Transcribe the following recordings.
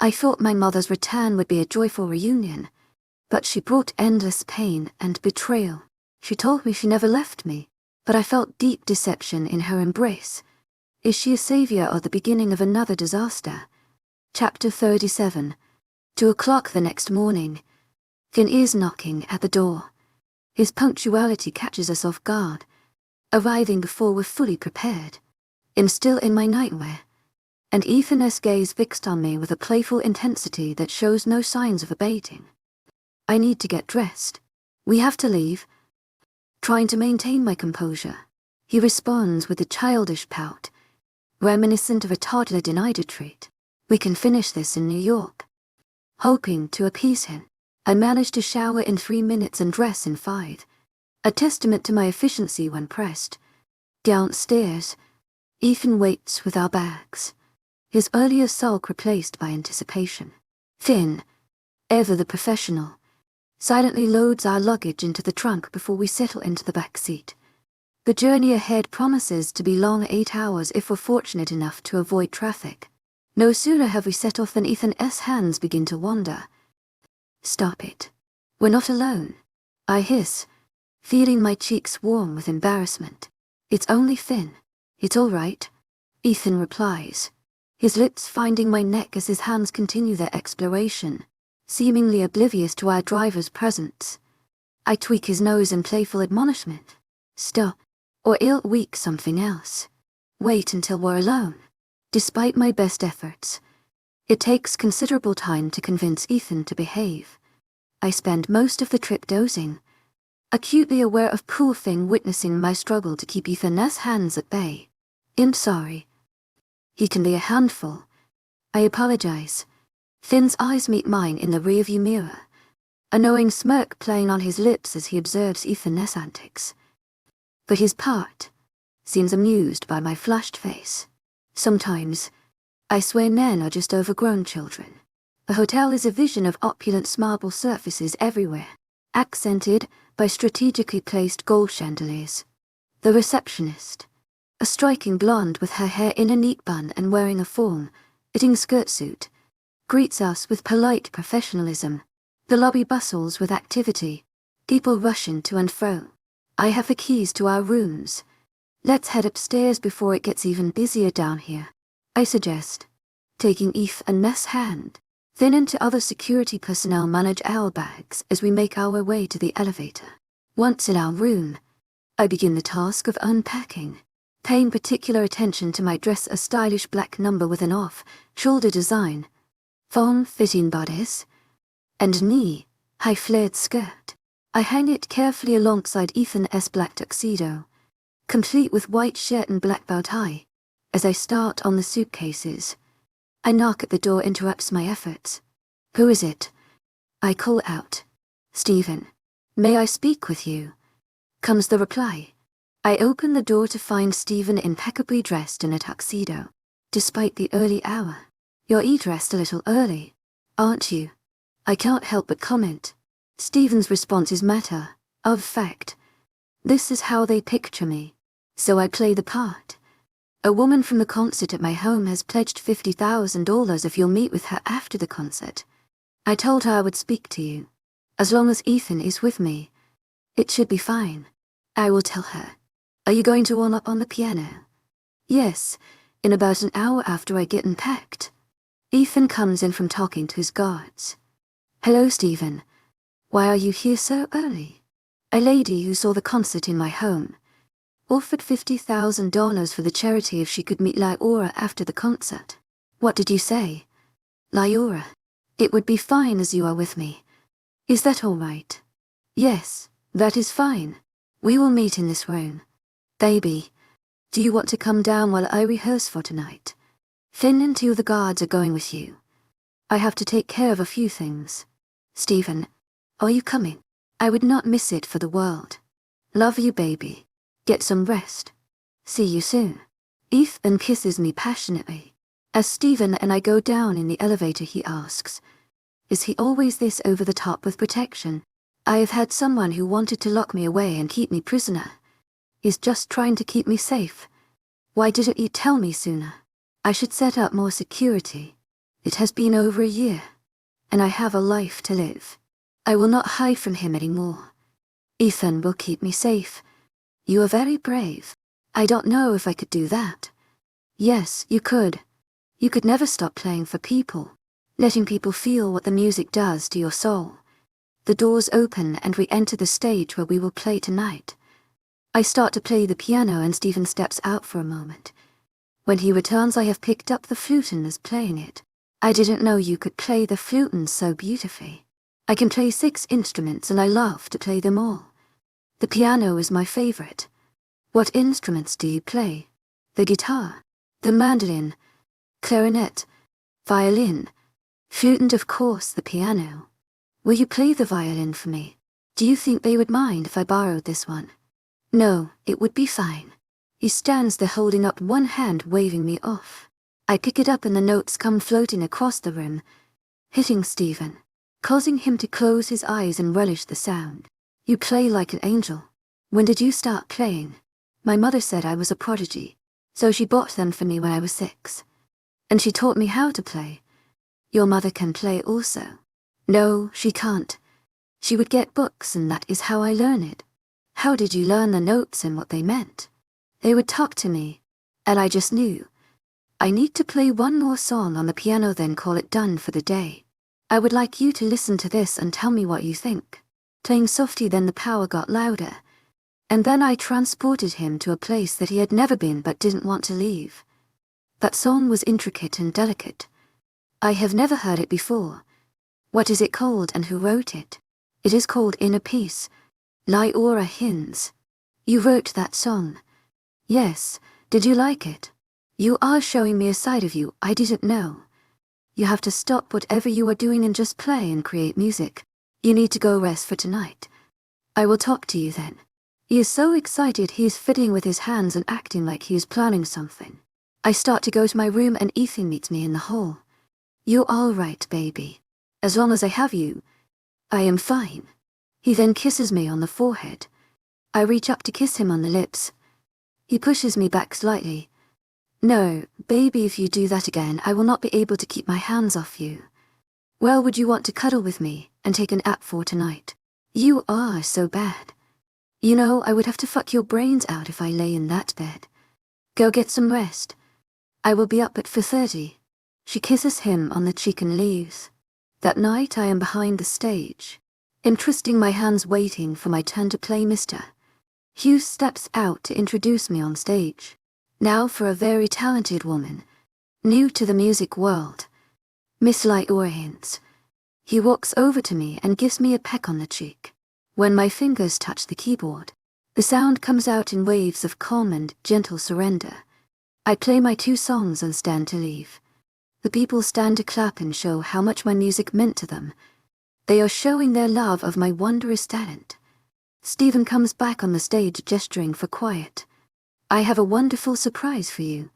I thought my mother's return would be a joyful reunion, but she brought endless pain and betrayal. She told me she never left me, but I felt deep deception in her embrace. Is she a savior or the beginning of another disaster? Chapter 37. 2:00 the next morning. Finn is knocking at the door. His punctuality catches us off guard, arriving before we're fully prepared. I'm still in my nightwear, and Ethan's gaze fixed on me with a playful intensity that shows no signs of abating. I need to get dressed. We have to leave. Trying to maintain my composure, he responds with a childish pout, reminiscent of a toddler denied a treat. We can finish this in New York. Hoping to appease him, I manage to shower in 3 minutes and dress in 5, a testament to my efficiency when pressed. Downstairs, Ethan waits with our bags, his earlier sulk replaced by anticipation. Finn, ever the professional, silently loads our luggage into the trunk before we settle into the back seat. The journey ahead promises to be long 8 hours if we're fortunate enough to avoid traffic. No sooner have we set off than Ethan's hands begin to wander. Stop it. We're not alone, I hiss, feeling my cheeks warm with embarrassment. It's only Finn. It's all right, Ethan replies, his lips finding my neck as his hands continue their exploration, seemingly oblivious to our driver's presence. I tweak his nose in playful admonishment. Stop, or it'll wake something else. Wait until we're alone. Despite my best efforts, it takes considerable time to convince Ethan to behave. I spend most of the trip dozing, acutely aware of poor Finn witnessing my struggle to keep Ethan's hands at bay. I'm sorry. He can be a handful. I apologize. Finn's eyes meet mine in the rearview mirror, a knowing smirk playing on his lips as he observes Ethan's antics. For his part, seems amused by my flushed face. Sometimes, I swear men are just overgrown children. The hotel is a vision of opulent marble surfaces everywhere, accented by strategically placed gold chandeliers. The receptionist, a striking blonde with her hair in a neat bun and wearing a form-fitting skirt suit, greets us with polite professionalism. The lobby bustles with activity, people rushing to and fro. I have the keys to our rooms. Let's head upstairs before it gets even busier down here, I suggest, taking Ethan's hand. Finn and other security personnel manage our bags as we make our way to the elevator. Once in our room, I begin the task of unpacking, paying particular attention to my dress, a stylish black number with an off-shoulder design, form-fitting bodice, and knee-high flared skirt. I hang it carefully alongside Ethan's black tuxedo, complete with white shirt and black bow tie. As I start on the suitcases, I knock at the door interrupts my efforts. Who is it? I call out. Stephen. May I speak with you? Comes the reply. I open the door to find Stephen impeccably dressed in a tuxedo. Despite the early hour, you're dressed a little early, aren't you? I can't help but comment. Stephen's response is matter of fact. This is how they picture me, so I play the part. A woman from the concert at my home has pledged $50,000 if you'll meet with her after the concert. I told her I would speak to you. As long as Ethan is with me, it should be fine. I will tell her. Are you going to warm up on the piano? Yes, in about an hour after I get unpacked. Ethan comes in from talking to his guards. Hello, Stephen. Why are you here so early? A lady who saw the concert in my home offered $50,000 for the charity if she could meet Lyora after the concert. What did you say? Lyora. It would be fine as you are with me. Is that all right? Yes, that is fine. We will meet in this room. Baby, do you want to come down while I rehearse for tonight? Finn and 2 of the guards are going with you. I have to take care of a few things. Stephen, are you coming? I would not miss it for the world. Love you, baby. Get some rest. See you soon. Ethan kisses me passionately. As Stephen and I go down in the elevator, he asks, is he always this over the top with protection? I have had someone who wanted to lock me away and keep me prisoner. He's just trying to keep me safe. Why didn't you tell me sooner? I should set up more security. It has been over a year, and I have a life to live. I will not hide from him anymore. Ethan will keep me safe. You are very brave. I don't know if I could do that. Yes, you could. You could never stop playing for people, letting people feel what the music does to your soul. The doors open and we enter the stage where we will play tonight. I start to play the piano and Stephen steps out for a moment. When he returns, I have picked up the flute and is playing it. I didn't know you could play the flute so beautifully. I can play 6 instruments and I love to play them all. The piano is my favorite. What instruments do you play? The guitar, the mandolin, clarinet, violin, flute and of course the piano. Will you play the violin for me? Do you think they would mind if I borrowed this one? No, it would be fine. He stands there holding up one hand waving me off. I pick it up and the notes come floating across the room, hitting Stephen, causing him to close his eyes and relish the sound. You play like an angel. When did you start playing? My mother said I was a prodigy, so she bought them for me when I was 6. And she taught me how to play. Your mother can play also. No, she can't. She would get books and that is how I learn it. How did you learn the notes and what they meant? They would talk to me, and I just knew. I need to play one more song on the piano then call it done for the day. I would like you to listen to this and tell me what you think. Playing softly then the power got louder. And then I transported him to a place that he had never been but didn't want to leave. That song was intricate and delicate. I have never heard it before. What is it called and who wrote it? It is called Inner Peace. Lyora Hins. You wrote that song. Yes, did you like it? You are showing me a side of you I didn't know. You have to stop whatever you are doing and just play and create music. You need to go rest for tonight. I will talk to you then. He is so excited he is fiddling with his hands and acting like he is planning something. I start to go to my room and Ethan meets me in the hall. You're all right, baby. As long as I have you, I am fine. He then kisses me on the forehead. I reach up to kiss him on the lips. He pushes me back slightly. No, baby, if you do that again, I will not be able to keep my hands off you. Well, would you want to cuddle with me and take a nap for tonight? You are so bad. You know, I would have to fuck your brains out if I lay in that bed. Go get some rest. I will be up at 4:30. She kisses him on the cheek and leaves. That night I am behind the stage, twisting my hands waiting for my turn to play Mr. Hughes steps out to introduce me on stage. Now for a very talented woman, new to the music world. Miss Lyora Hins. He walks over to me and gives me a peck on the cheek. When my fingers touch the keyboard, the sound comes out in waves of calm and gentle surrender. I play my 2 songs and stand to leave. The people stand to clap and show how much my music meant to them. They are showing their love of my wondrous talent. Stephen comes back on the stage gesturing for quiet. I have a wonderful surprise for you.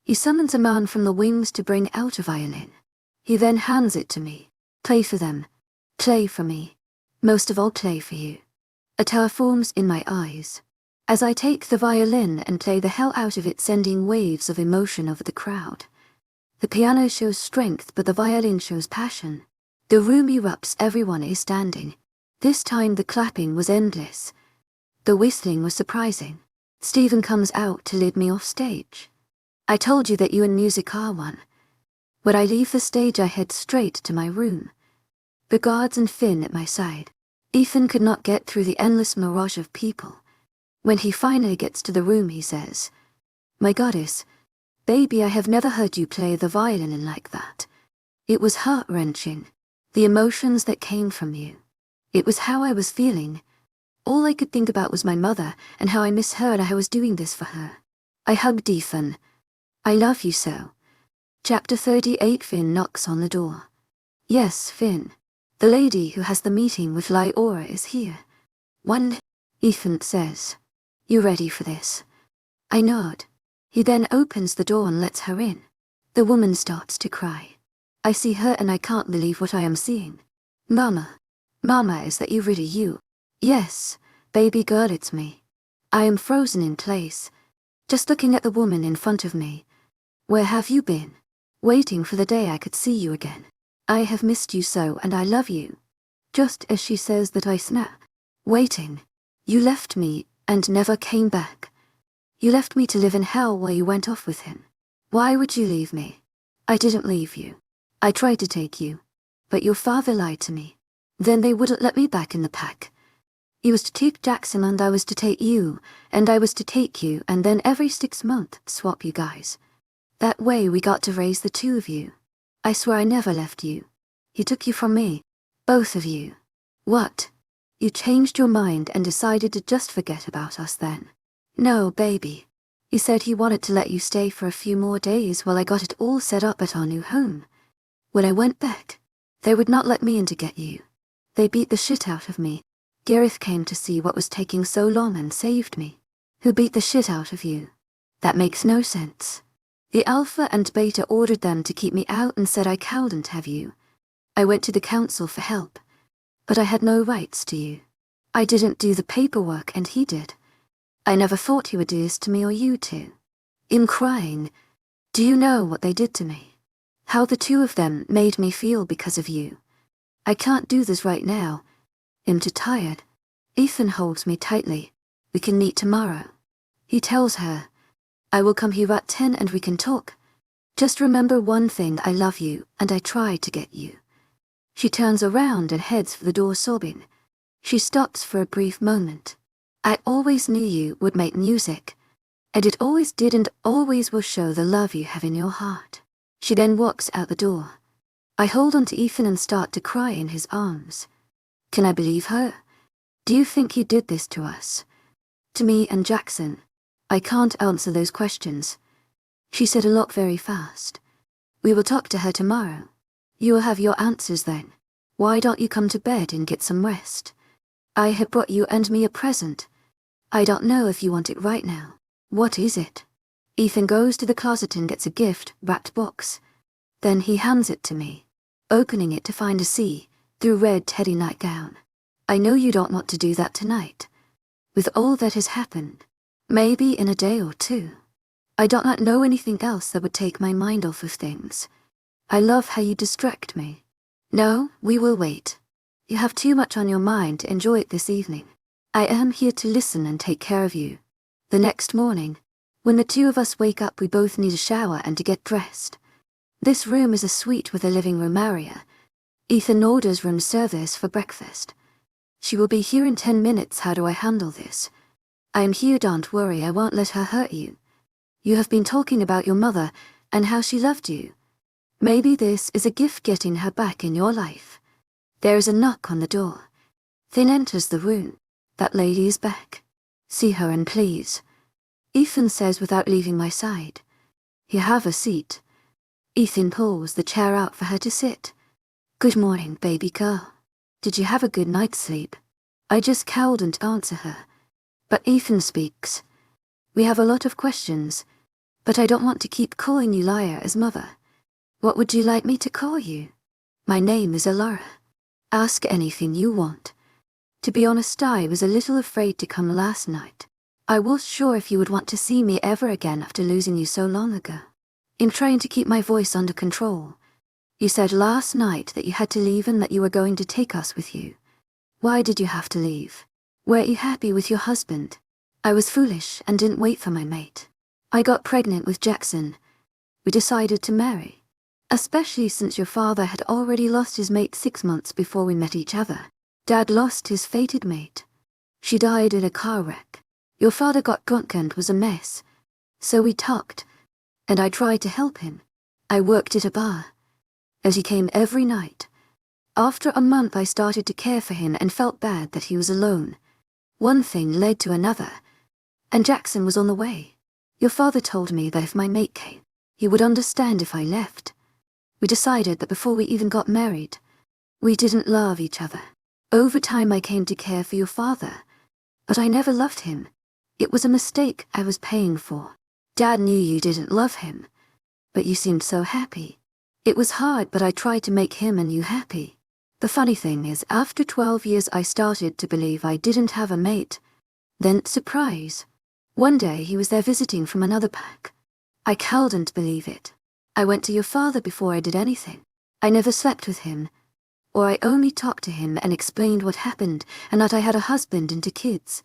He summons a man from the wings to bring out a violin. He then hands it to me. Play for them. Play for me. Most of all, play for you. A tear forms in my eyes as I take the violin and play the hell out of it, sending waves of emotion over the crowd. The piano shows strength, but the violin shows passion. The room erupts, everyone is standing. This time the clapping was endless. The whistling was surprising. Stephen comes out to lead me off stage. I told you that you and music are one. When I leave the stage I head straight to my room. The guards and Finn at my side. Ethan could not get through the endless mirage of people. When he finally gets to the room he says, "My goddess, baby, I have never heard you play the violin like that." It was heart-wrenching, the emotions that came from you. It was how I was feeling. All I could think about was my mother and how I miss her and I was doing this for her. I hugged Ethan. I love you so. Chapter 38. Finn knocks on the door. Yes, Finn. The lady who has the meeting with Lyora is here. One, Ethan says. You ready for this? I nod. He then opens the door and lets her in. The woman starts to cry. I see her and I can't believe what I am seeing. Mama. Mama, is that you really you? Yes, baby girl, it's me. I am frozen in place, just looking at the woman in front of me. Where have you been? waiting for the day I could see you again. I have missed you so and I love you. Just as she says that I snap. Waiting. You left me and never came back. You left me to live in hell while you went off with him. Why would you leave me? I didn't leave you. I tried to take you. But your father lied to me. Then they wouldn't let me back in the pack. He was to take Jackson and I was to take you, and I was to take you, and then every 6 months swap you guys. That way we got to raise the two of you. I swear I never left you. He took you from me. Both of you. What? You changed your mind and decided to just forget about us then? No, baby. He said he wanted to let you stay for a few more days while I got it all set up at our new home. When I went back, they would not let me in to get you. They beat the shit out of me. Gareth came to see what was taking so long and saved me. Who beat the shit out of you? That makes no sense. The Alpha and Beta ordered them to keep me out and said I couldn't have you. I went to the council for help. But I had no rights to you. I didn't do the paperwork and he did. I never thought he would do this to me or you two. I'm crying. Do you know what they did to me? How the two of them made me feel because of you. I can't do this right now. I'm too tired. Ethan holds me tightly. We can meet tomorrow. He tells her, I will come here at 10 and we can talk. Just remember one thing, I love you and I tried to get you. She turns around and heads for the door sobbing. She stops for a brief moment. I always knew you would make music. And it always did and always will show the love you have in your heart. She then walks out the door. I hold on to Ethan and start to cry in his arms. Can I believe her? Do you think he did this to us? To me and Jackson? I can't answer those questions. She said a lot very fast. We will talk to her tomorrow. You will have your answers then. Why don't you come to bed and get some rest? I have brought you and me a present. I don't know if you want it right now. What is it? Ethan goes to the closet and gets a gift-wrapped box. Then he hands it to me, opening it to find a C through red teddy nightgown. I know you don't want to do that tonight. With all that has happened, maybe in a day or two. I don't know anything else that would take my mind off of things. I love how you distract me. No, we will wait. You have too much on your mind to enjoy it this evening. I am here to listen and take care of you. The next morning, when the two of us wake up, we both need a shower and to get dressed. This room is a suite with a living room area. Ethan orders room service for breakfast. She will be here in 10 minutes. How do I handle this? I am here, don't worry, I won't let her hurt you. You have been talking about your mother and how she loved you. Maybe this is a gift getting her back in your life. There is a knock on the door. Finn enters the room. That lady is back. See her and please. Ethan says without leaving my side. You have a seat. Ethan pulls the chair out for her to sit. Good morning, baby girl. Did you have a good night's sleep? I just couldn't answer her. But Ethan speaks. We have a lot of questions, but I don't want to keep calling you liar as mother. What would you like me to call you? My name is Alara. Ask anything you want. To be honest, I was a little afraid to come last night. I was sure if you would want to see me ever again after losing you so long ago. I'm trying to keep my voice under control. You said last night that you had to leave and that you were going to take us with you. Why did you have to leave? Weren't you happy with your husband? I was foolish and didn't wait for my mate. I got pregnant with Jackson. We decided to marry. Especially since your father had already lost his mate 6 months before we met each other. Dad lost his fated mate. She died in a car wreck. Your father got drunk and was a mess. So we talked, and I tried to help him. I worked at a bar, as he came every night. After a month I started to care for him and felt bad that he was alone. One thing led to another, and Jackson was on the way. Your father told me that if my mate came, he would understand if I left. We decided that before we even got married, we didn't love each other. Over time I came to care for your father, but I never loved him. It was a mistake I was paying for. Dad knew you didn't love him, but you seemed so happy. It was hard, but I tried to make him and you happy. The funny thing is, after 12 years I started to believe I didn't have a mate. Then, surprise. One day he was there visiting from another pack. I couldn't believe it. I went to your father before I did anything. I never slept with him, or I only talked to him and explained what happened and that I had a husband and 2 kids.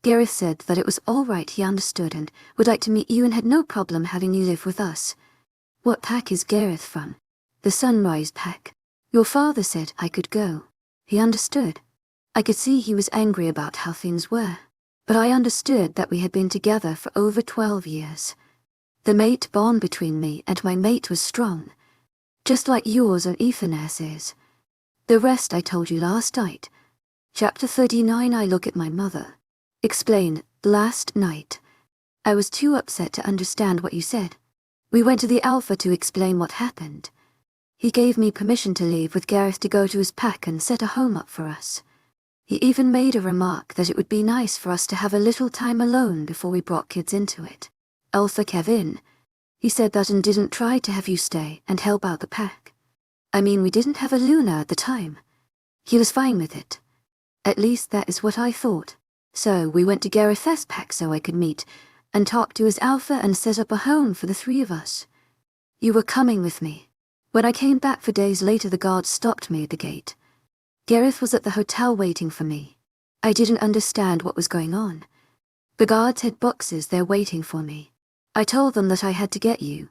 Gareth said that it was all right, he understood and would like to meet you and had no problem having you live with us. What pack is Gareth from? The Sunrise pack. Your father said I could go. He understood. I could see he was angry about how things were, but I understood that we had been together for over 12 years. The mate bond between me and my mate was strong, just like yours and Ethan's is. The rest I told you last night. Chapter 39. I look at my mother. Explain. Last night. I was too upset to understand what you said. We went to the Alpha to explain what happened. He gave me permission to leave with Gareth to go to his pack and set a home up for us. He even made a remark that it would be nice for us to have a little time alone before we brought kids into it. Alpha Kevin. He said that and didn't try to have you stay and help out the pack. I mean, we didn't have a Luna at the time. He was fine with it. At least that is what I thought. So we went to Gareth's pack so I could meet and talk to his Alpha and set up a home for the 3 of us. You were coming with me. When I came back for days later, the guards stopped me at the gate. Gareth was at the hotel waiting for me. I didn't understand what was going on. The guards had boxes there waiting for me. I told them that I had to get you,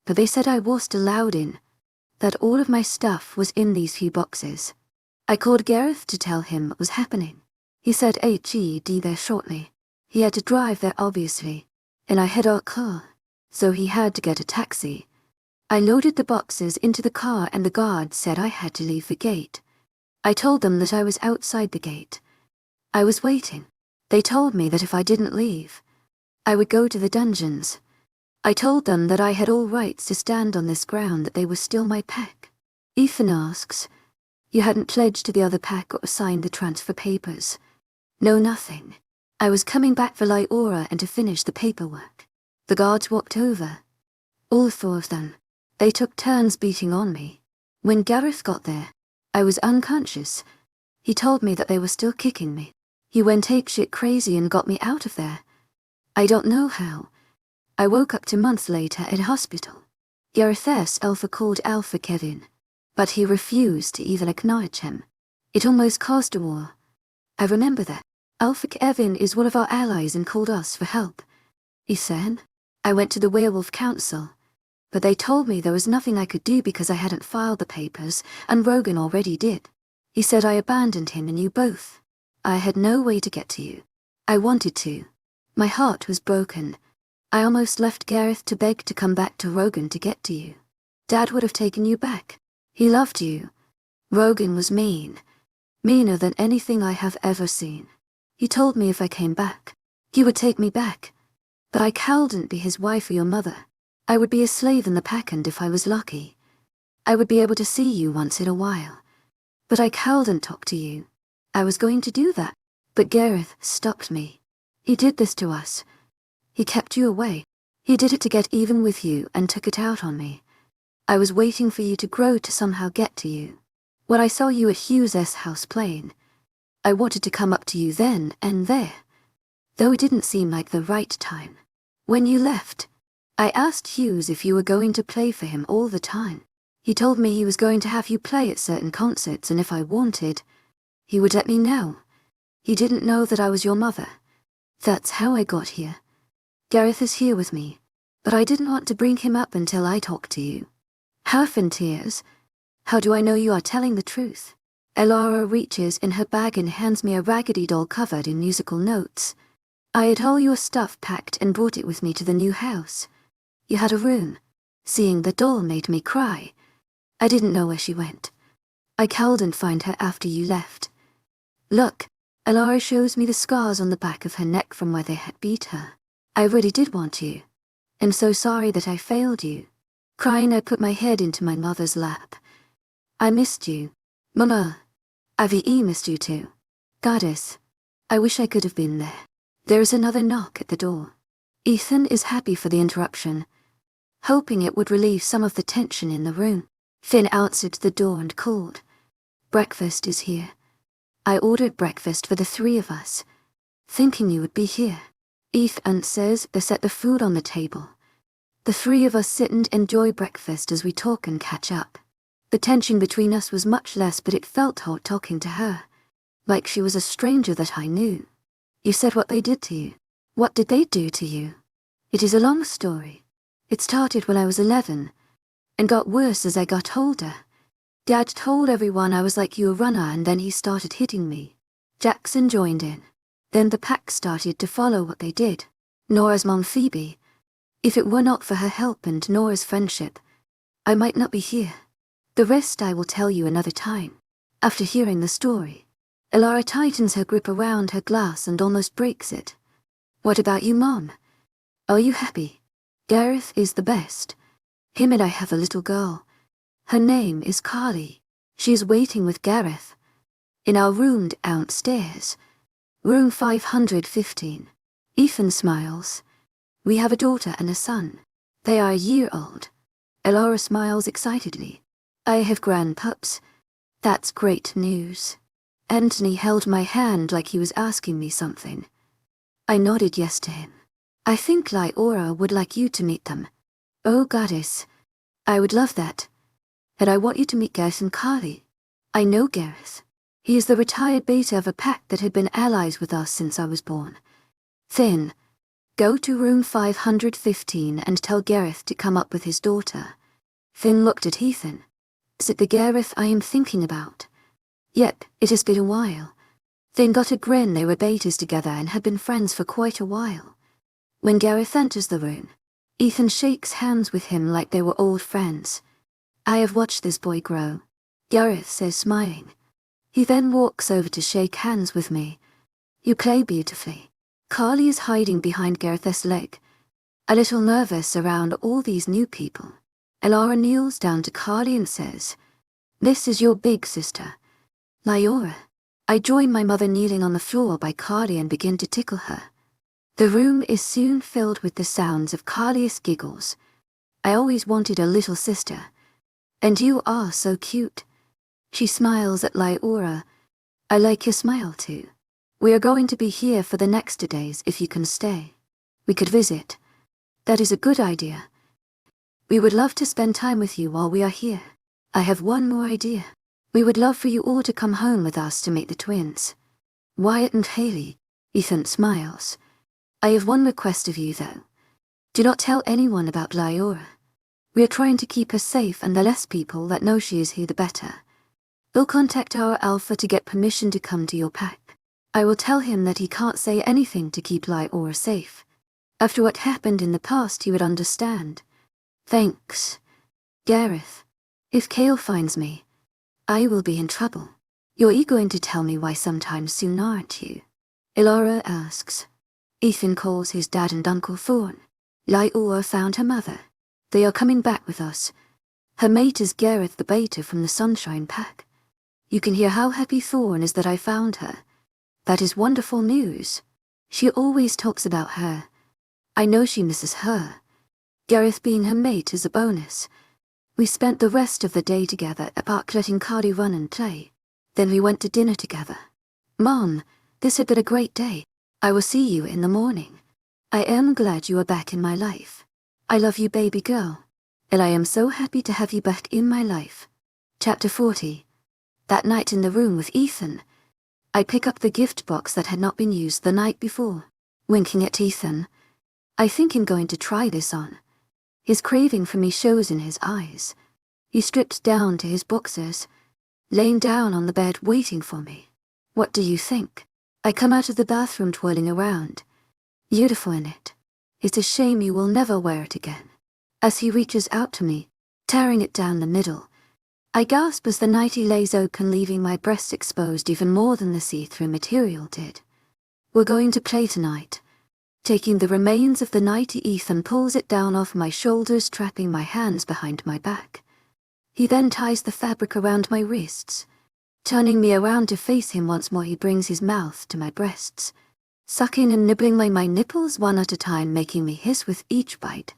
but they said I wasn't allowed in, that all of my stuff was in these few boxes. I called Gareth to tell him what was happening. He said he'd there shortly. He had to drive there obviously, and I had our car, so he had to get a taxi. I loaded the boxes into the car and the guards said I had to leave the gate. I told them that I was outside the gate. I was waiting. They told me that if I didn't leave, I would go to the dungeons. I told them that I had all rights to stand on this ground, that they were still my pack. Ethan asks, you hadn't pledged to the other pack or signed the transfer papers? No, nothing. I was coming back for Lyora and to finish the paperwork. The guards walked over. All 4 of them. They took turns beating on me. When Gareth got there, I was unconscious. He told me that they were still kicking me. He went apeshit crazy and got me out of there. I don't know how. I woke up 2 months later in hospital. Gareth's Alpha called Alpha Kevin, but he refused to even acknowledge him. It almost caused a war. I remember that. Alpha Kevin is one of our allies and called us for help. He said, I went to the Werewolf Council, but they told me there was nothing I could do because I hadn't filed the papers, and Rogan already did. He said I abandoned him and you both. I had no way to get to you. I wanted to. My heart was broken. I almost left Gareth to beg to come back to Rogan to get to you. Dad would have taken you back. He loved you. Rogan was mean. Meaner than anything I have ever seen. He told me if I came back, he would take me back. But I couldn't be his wife or your mother. I would be a slave in the pack, and if I was lucky, I would be able to see you once in a while. But I couldn't talk to you. I was going to do that, but Gareth stopped me. He did this to us. He kept you away. He did it to get even with you and took it out on me. I was waiting for you to grow to somehow get to you. When I saw you at Hughes's house playing, I wanted to come up to you then and there, though it didn't seem like the right time. When you left, I asked Hughes if you were going to play for him all the time. He told me he was going to have you play at certain concerts, and if I wanted, he would let me know. He didn't know that I was your mother. That's how I got here. Gareth is here with me, but I didn't want to bring him up until I talked to you. Half in tears. How do I know you are telling the truth? Elara reaches in her bag and hands me a raggedy doll covered in musical notes. I had all your stuff packed and brought it with me to the new house. You had a room. Seeing the doll made me cry. I didn't know where she went. I couldn't find her after you left. Look, Elara shows me the scars on the back of her neck from where they had beat her. I really did want you. I'm so sorry that I failed you. Crying, I put my head into my mother's lap. I missed you. Mama. I've missed you too. Goddess. I wish I could have been there. There is another knock at the door. Ethan is happy for the interruption, hoping it would relieve some of the tension in the room. Finn answered the door and called. Breakfast is here. I ordered breakfast for the 3 of us, thinking you would be here. Ethan says they set the food on the table. The three of us sit and enjoy breakfast as we talk and catch up. The tension between us was much less, but it felt hot talking to her, like she was a stranger that I knew. You said what they did to you. What did they do to you? It is a long story. It started when I was 11, and got worse as I got older. Dad told everyone I was like you, a runner, and then he started hitting me. Jackson joined in. Then the pack started to follow what they did. Nora's mom, Phoebe. If it were not for her help and Nora's friendship, I might not be here. The rest I will tell you another time. After hearing the story, Elara tightens her grip around her glass and almost breaks it. What about you, Mom? Are you happy? Gareth is the best. Him and I have a little girl. Her name is Carly. She is waiting with Gareth in our room downstairs. Room 515. Ethan smiles. We have a daughter and a son. They are a year old. Elara smiles excitedly. I have grandpups. That's great news. Anthony held my hand like he was asking me something. I nodded yes to him. I think Lyora would like you to meet them. Oh goddess. I would love that. And I want you to meet Gareth and Carly. I know Gareth. He is the retired beta of a pack that had been allies with us since I was born. Finn, go to room 515 and tell Gareth to come up with his daughter. Finn looked at Ethan. Is it the Gareth I am thinking about? Yep, it has been a while. Finn got a grin. They were betas together and had been friends for quite a while. When Gareth enters the room, Ethan shakes hands with him like they were old friends. I have watched this boy grow, Gareth says, smiling. He then walks over to shake hands with me. You play beautifully. Carly is hiding behind Gareth's leg, a little nervous around all these new people. Elara kneels down to Carly and says, This is your big sister, Lyora. I join my mother kneeling on the floor by Carly and begin to tickle her. The room is soon filled with the sounds of Carly's giggles. I always wanted a little sister. And you are so cute. She smiles at Lyora. I like your smile too. We are going to be here for the next 2 days if you can stay. We could visit. That is a good idea. We would love to spend time with you while we are here. I have one more idea. We would love for you all to come home with us to meet the twins. Wyatt and Haley. Ethan smiles. I have one request of you though. Do not tell anyone about Lyora. We are trying to keep her safe, and the less people that know she is here the better. We'll contact our alpha to get permission to come to your pack. I will tell him that he can't say anything to keep Lyora safe. After what happened in the past, he would understand. Thanks, Gareth. If Kale finds me, I will be in trouble. You're going to tell me why sometime soon, aren't you? Elara asks. Ethan calls his dad and Uncle Thorn. Lyora found her mother. They are coming back with us. Her mate is Gareth the beta from the Sunshine Pack. You can hear how happy Thorn is that I found her. That is wonderful news. She always talks about her. I know she misses her. Gareth being her mate is a bonus. We spent the rest of the day together at park letting Carly run and play. Then we went to dinner together. Mom, this had been a great day. I will see you in the morning. I am glad you are back in my life. I love you, baby girl. And I am so happy to have you back in my life. Chapter 40. That night in the room with Ethan, I pick up the gift box that had not been used the night before. Winking at Ethan. I think I'm going to try this on. His craving for me shows in his eyes. He strips down to his boxers, laying down on the bed waiting for me. What do you think? I come out of the bathroom twirling around. Beautiful in it. It's a shame you will never wear it again. As he reaches out to me, tearing it down the middle, I gasp as the nightie lays open, leaving my breasts exposed even more than the see-through material did. We're going to play tonight. Taking the remains of the nightie, Ethan pulls it down off my shoulders, trapping my hands behind my back. He then ties the fabric around my wrists. Turning me around to face him once more, he brings his mouth to my breasts, sucking and nibbling my nipples one at a time, making me hiss with each bite.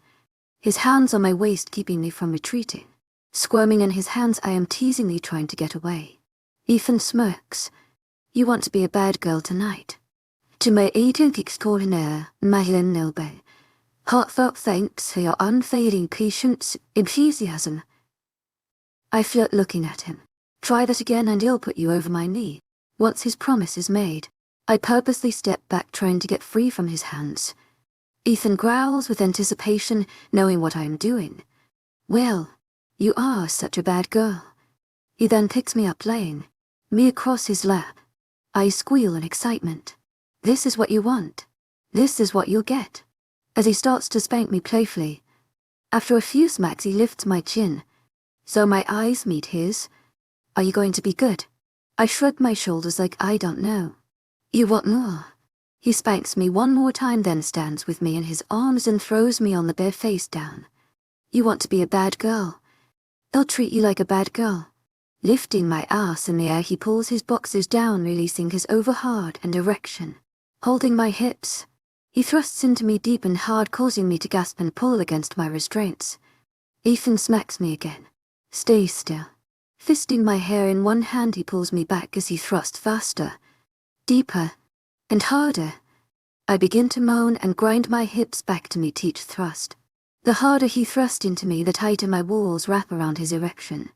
His hands on my waist keeping me from retreating. Squirming in his hands, I am teasingly trying to get away. Ethan smirks. You want to be a bad girl tonight. To my 18 extraordinaire, Marilyn Nilbe. Heartfelt thanks for your unfailing patience, enthusiasm. I flirt looking at him. Try that again and he'll put you over my knee. Once his promise is made, I purposely step back trying to get free from his hands. Ethan growls with anticipation, knowing what I am doing. Well, you are such a bad girl. He then picks me up laying me across his lap. I squeal in excitement. This is what you want. This is what you'll get. As he starts to spank me playfully. After a few smacks he lifts my chin. So my eyes meet his. Are you going to be good? I shrug my shoulders like I don't know. You want more? He spanks me one more time, then stands with me in his arms and throws me on the bed face down. You want to be a bad girl? I'll treat you like a bad girl. Lifting my ass in the air, he pulls his boxers down, releasing his overhard and erection. Holding my hips, he thrusts into me deep and hard, causing me to gasp and pull against my restraints. Ethan smacks me again. Stay still. Fisting my hair in one hand, he pulls me back as he thrusts faster, deeper, and harder. I begin to moan and grind my hips back to meet each thrust. The harder he thrusts into me, the tighter my walls wrap around his erection.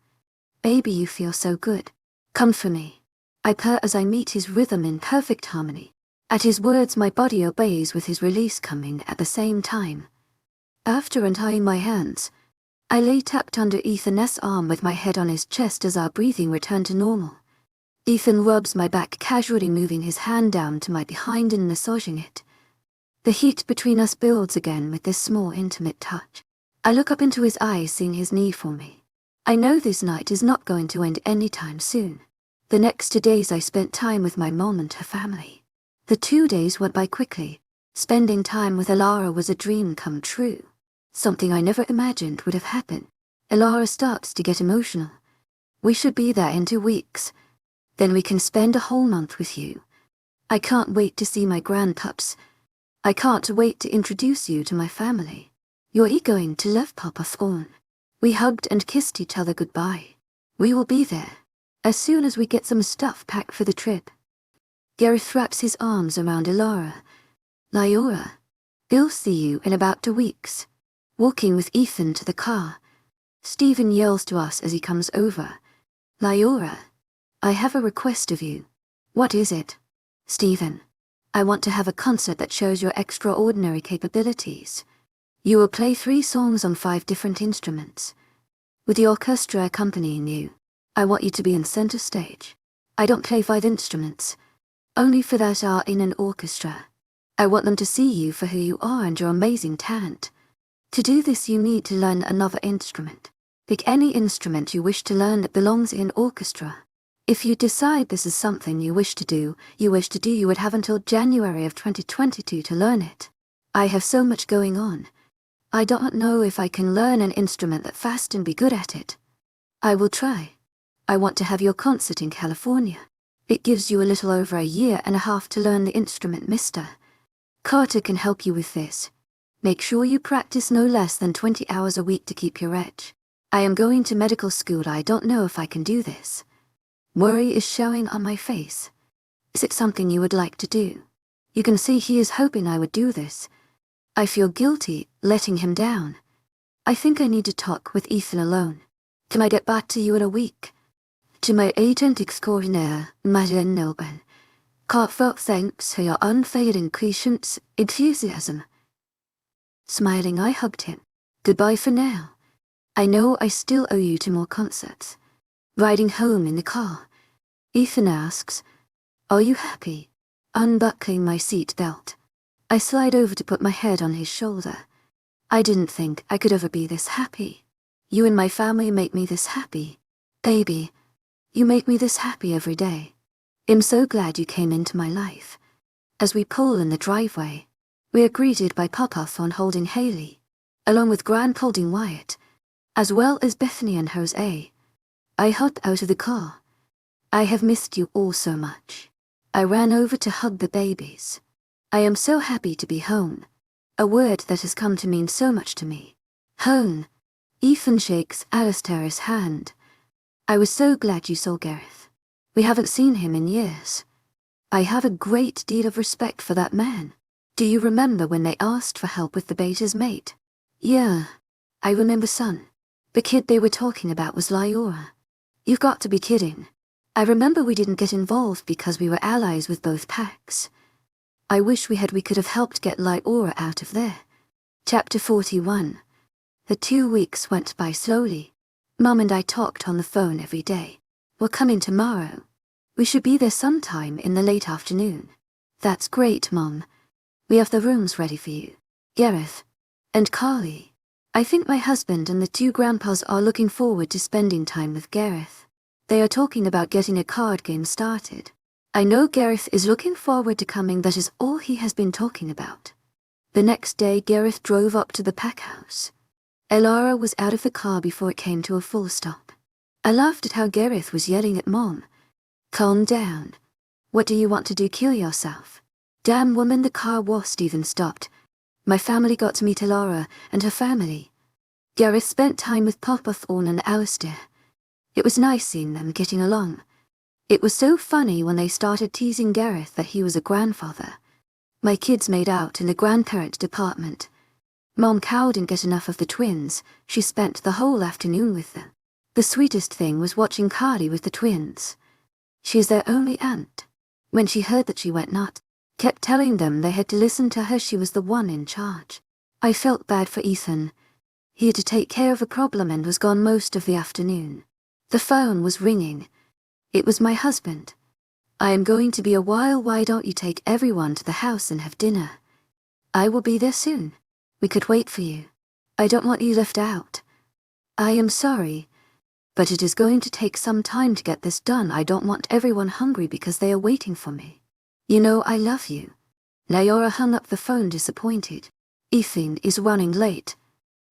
Baby, you feel so good. Come for me. I purr as I meet his rhythm in perfect harmony. At his words, my body obeys, with his release coming at the same time. After untying my hands, I lay tucked under Ethan's arm with my head on his chest as our breathing returned to normal. Ethan rubs my back, casually moving his hand down to my behind and massaging it. The heat between us builds again with this small, intimate touch. I look up into his eyes, seeing his need for me. I know this night is not going to end anytime soon. The next 2 days I spent time with my mom and her family. The 2 days went by quickly. Spending time with Alara was a dream come true. Something I never imagined would have happened. Alara starts to get emotional. We should be there in 2 weeks. Then we can spend a whole month with you. I can't wait to see my grandpups. I can't wait to introduce you to my family. You're going to love Papa Thorn. We hugged and kissed each other goodbye. We will be there as soon as we get some stuff packed for the trip. Gareth wraps his arms around Alara. Lyora, we'll see you in about 2 weeks. Walking with Ethan to the car, Stephen yells to us as he comes over. Lyora, I have a request of you. What is it? Stephen, I want to have a concert that shows your extraordinary capabilities. You will play 3 songs on 5 different instruments. With the orchestra accompanying you, I want you to be in center stage. I don't play 5 instruments. Only for that are in an orchestra. I want them to see you for who you are and your amazing talent. To do this, you need to learn another instrument. Pick any instrument you wish to learn that belongs in orchestra. If you decide this is something you wish to do, you would have until January of 2022 to learn it. I have so much going on. I don't know if I can learn an instrument that fast and be good at it. I will try. I want to have your concert in California. It gives you a little over 1.5 years to learn the instrument, mister. Carter can help you with this. Make sure you practice no less than 20 hours a week to keep your edge. I am going to medical school. I don't know if I can do this. Worry is showing on my face. Is it something you would like to do? You can see he is hoping I would do this. I feel guilty letting him down. I think I need to talk with Ethan alone. Can I get back to you in a week? To my agent extraordinaire, Madeleine Nelben. Heartfelt thanks for your unfailing patience, enthusiasm. Smiling, I hugged him. Goodbye for now. I know I still owe you 2 more concerts. Riding home in the car, Ethan asks, "Are you happy?" Unbuckling my seat belt, I slide over to put my head on his shoulder. I didn't think I could ever be this happy. You and my family make me this happy. Baby, you make me this happy every day. I'm so glad you came into my life. As we pull in the driveway, we are greeted by Papa Thorn holding Haley, along with Grand holding Wyatt, as well as Bethany and Jose. I hopped out of the car. I have missed you all so much. I ran over to hug the babies. I am so happy to be home, a word that has come to mean so much to me. Home. Ethan shakes Alistair's hand. I was so glad you saw Gareth. We haven't seen him in years. I have a great deal of respect for that man. Do you remember when they asked for help with the beta's mate? Yeah, I remember, son. The kid they were talking about was Lyora. You've got to be kidding. I remember we didn't get involved because we were allies with both packs. I wish we could have helped get Lyora out of there. Chapter 41. The 2 weeks went by slowly. Mum and I talked on the phone every day. We're coming tomorrow. We should be there sometime in the late afternoon. That's great, Mum. We have the rooms ready for you. Gareth. And Carly. I think my husband and the 2 grandpas are looking forward to spending time with Gareth. They are talking about getting a card game started. I know Gareth is looking forward to coming, that is all he has been talking about. The next day Gareth drove up to the pack house. Elara was out of the car before it came to a full stop. I laughed at how Gareth was yelling at Mom. Calm down. What do you want to do, kill yourself? Damn woman, the car wasn't even stopped. My family got to meet Elara and her family. Gareth spent time with Papa Thorn and Alistair. It was nice seeing them getting along. It was so funny when they started teasing Gareth that he was a grandfather. My kids made out in the grandparent department. Mom Cow didn't get enough of the twins. She spent the whole afternoon with them. The sweetest thing was watching Carly with the twins. She is their only aunt. When she heard that she went nuts, kept telling them they had to listen to her, she was the one in charge. I felt bad for Ethan. He had to take care of a problem and was gone most of the afternoon. The phone was ringing. It was my husband. I am going to be a while. Why don't you take everyone to the house and have dinner? I will be there soon. We could wait for you. I don't want you left out. I am sorry, but it is going to take some time to get this done. I don't want everyone hungry because they are waiting for me. You know I love you. Lyora hung up the phone, disappointed. Ethan is running late.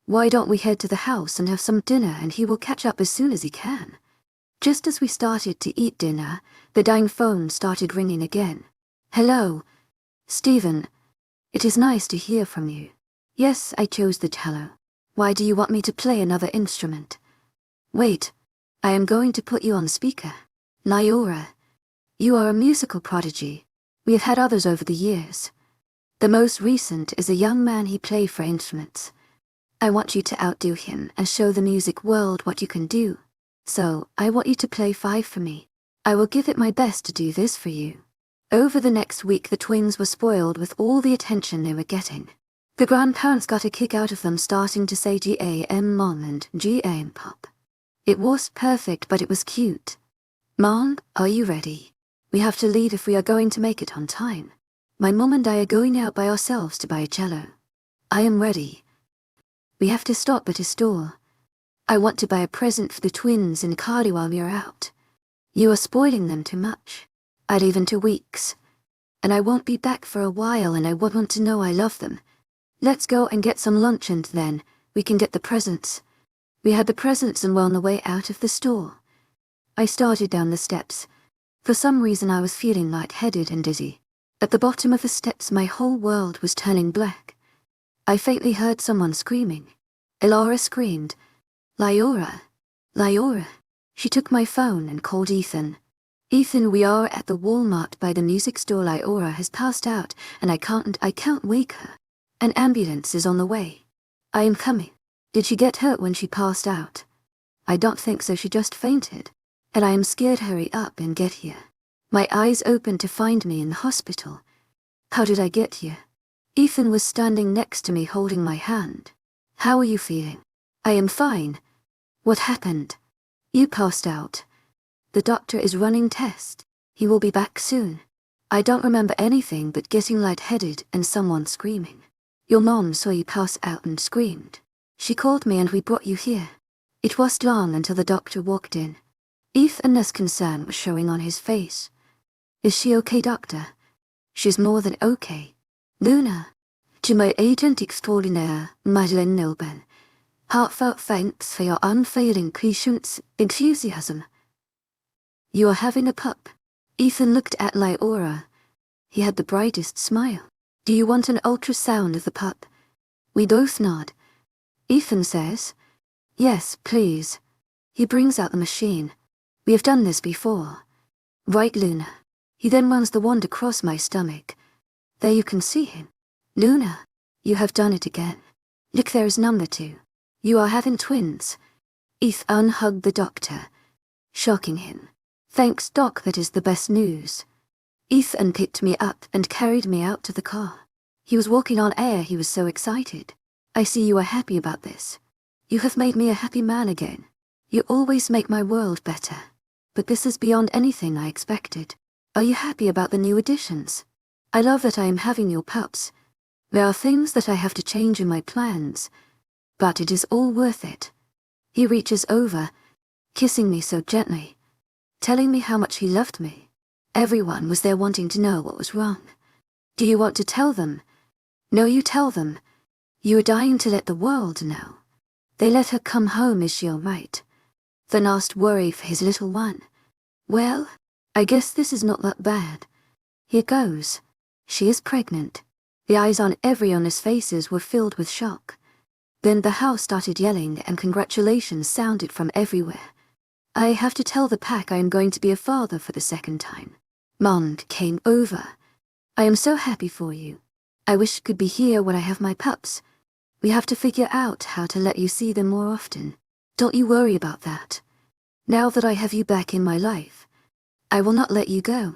Why don't we head to the house and have some dinner, and he will catch up as soon as he can? Just as we started to eat dinner, the dang phone started ringing again. Hello? Stephen. It is nice to hear from you. Yes, I chose the cello. Why do you want me to play another instrument? Wait. I am going to put you on speaker. Lyora. You are a musical prodigy. We have had others over the years. The most recent is a young man he plays for instruments. I want you to outdo him and show the music world what you can do. So, I want you to play 5 for me. I will give it my best to do this for you. Over the next week the twins were spoiled with all the attention they were getting. The grandparents got a kick out of them starting to say G-A-M Mom and G-A-M Pop. It was perfect, but it was cute. Mom, are you ready? We have to leave if we are going to make it on time. My mom and I are going out by ourselves to buy a cello. I am ready. We have to stop at a store. I want to buy a present for the twins and Carly while we are out. You are spoiling them too much. I leave in 2 weeks. And I won't be back for a while, and I want to know I love them. Let's go and get some lunch and then we can get the presents. We had the presents and were on the way out of the store. I started down the steps. For some reason I was feeling lightheaded and dizzy. At the bottom of the steps my whole world was turning black. I faintly heard someone screaming. Elara screamed. Lyora. Lyora. She took my phone and called Ethan. Ethan, we are at the Walmart by the music store. Lyora has passed out and I can't wake her. An ambulance is on the way. I am coming. Did she get hurt when she passed out? I don't think so, she just fainted. And I am scared. Hurry up and get here. My eyes opened to find me in the hospital. How did I get here? Ethan was standing next to me holding my hand. How are you feeling? I am fine. What happened? You passed out. The doctor is running tests. He will be back soon. I don't remember anything but getting lightheaded and someone screaming. Your mom saw you pass out and screamed. She called me and we brought you here. It wasn't long until the doctor walked in. Ethan's concern was showing on his face. Is she okay, doctor? She's more than okay. Luna. To my agent extraordinaire, Madeleine Nilben. Heartfelt thanks for your unfailing patience, enthusiasm. You are having a pup. Ethan looked at Lyora. He had the brightest smile. Do you want an ultrasound of the pup? We both nod. Ethan says, yes, please. He brings out the machine. We have done this before. Right, Luna. He then runs the wand across my stomach. There you can see him. Luna, you have done it again. Look, there is number 2. You are having twins. Ethan hugged the doctor, shocking him. Thanks, Doc, that is the best news. Ethan picked me up and carried me out to the car. He was walking on air, he was so excited. I see you are happy about this. You have made me a happy man again. You always make my world better. But this is beyond anything I expected. Are you happy about the new additions? I love that I am having your pups. There are things that I have to change in my plans, but it is all worth it. He reaches over, kissing me so gently, telling me how much he loved me. Everyone was there wanting to know what was wrong. Do you want to tell them? No, you tell them. You are dying to let the world know. They let her come home, is she all right? Then asked worry for his little one. Well, I guess this is not that bad. Here goes. She is pregnant. The eyes on everyone's faces were filled with shock. Then the house started yelling and congratulations sounded from everywhere. I have to tell the pack I am going to be a father for the second time. Mom came over. I am so happy for you. I wish you could be here when I have my pups. We have to figure out how to let you see them more often. Don't you worry about that. Now that I have you back in my life, I will not let you go.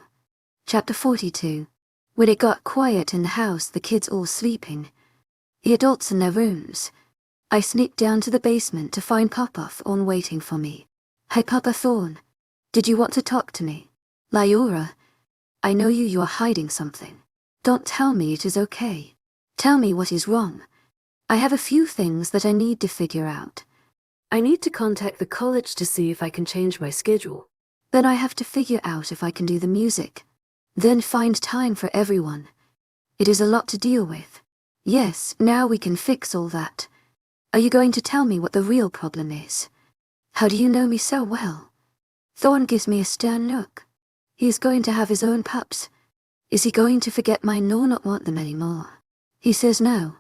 Chapter 42. When it got quiet in the house, the kids all sleeping, the adults in their rooms, I sneaked down to the basement to find Papa Thorn waiting for me. Hey Papa Thorn, did you want to talk to me? Lyora, I know you are hiding something. Don't tell me it is okay. Tell me what is wrong. I have a few things that I need to figure out. I need to contact the college to see if I can change my schedule. Then I have to figure out if I can do the music. Then find time for everyone. It is a lot to deal with. Yes, now we can fix all that. Are you going to tell me what the real problem is? How do you know me so well? Thorn gives me a stern look. He is going to have his own pups. Is he going to forget mine nor not want them anymore? He says no,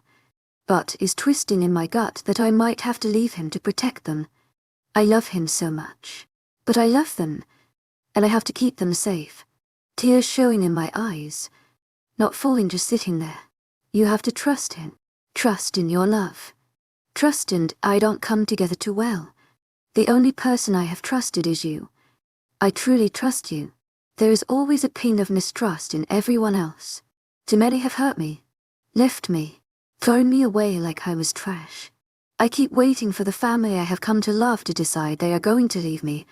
but is twisting in my gut that I might have to leave him to protect them. I love him so much. But I love them, and I have to keep them safe. Tears showing in my eyes. Not falling, just sitting there. You have to trust him. Trust in your love. Trust and I don't come together too well. The only person I have trusted is you. I truly trust you. There is always a ping of mistrust in everyone else. Too many have hurt me, left me, thrown me away like I was trash. I keep waiting for the family I have come to love to decide they are going to leave me.